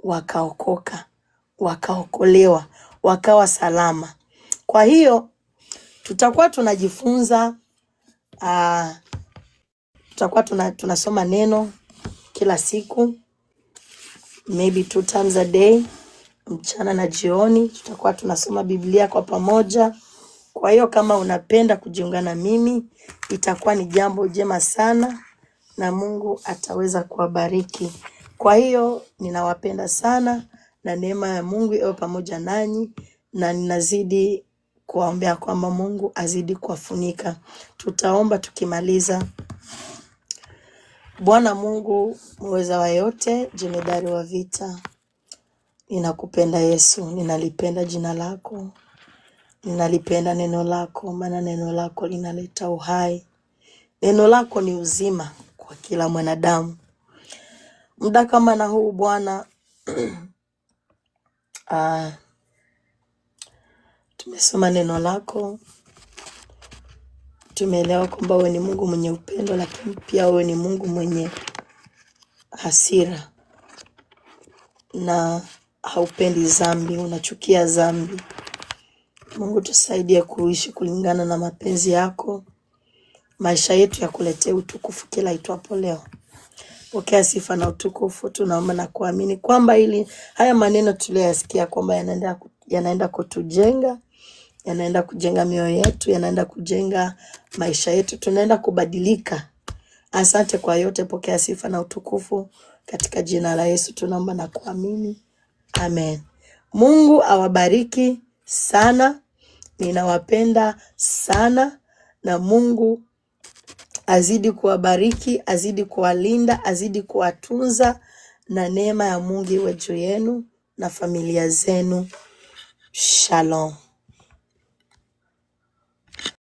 wakaokoka, wakaokolewa, wakawa salama. Kwa hiyo tutakuwa tunajifunza, tutakuwa tunasoma neno kila siku, maybe 2 times a day, mchana na jioni. Tutakuwa tunasoma Biblia kwa pamoja. Kwa hiyo kama unapenda kujiunga na mimi, itakuwa ni jambo jema sana, na Mungu ataweza kuwabariki. Kwa hiyo ninawapenda sana, na neema ya Mungu iwe pamoja nanyi, na ninazidi kuwaombea kwamba Mungu azidi kuwafunika. Tutaomba tukimaliza. Bwana Mungu muweza wa yote, jemedari wa vita, ninakupenda Yesu, ninalipenda jina lako, ninalipenda neno lako, maana neno lako linaleta uhai. Neno lako ni uzima kwa kila mwanadamu. Muda kama na huu Bwana, tumesoma neno lako, tumeelewa kwamba wewe ni Mungu mwenye upendo, lakini pia wewe ni Mungu mwenye hasira na haupendi dhambi, unachukia dhambi. Mungu tusaidie kuishi kulingana na mapenzi yako. Maisha yetu yakuletee utukufu kila itwapo leo. Pokea sifa na utukufu, tunaomba na kuamini kwamba haya maneno tuliyoyasikia kwamba yanaenda kutujenga, yanaenda kujenga mioyo yetu, yanaenda kujenga maisha yetu, tunaenda kubadilika. Asante kwa yote, pokea sifa na utukufu katika jina la Yesu tunaomba na kuamini. Amen. Mungu awabariki sana. Ninawapenda sana, na Mungu azidi kuwabariki, azidi kuwalinda, azidi kuwatunza, na neema ya Mungu iwe juu yenu na familia zenu. Shalom.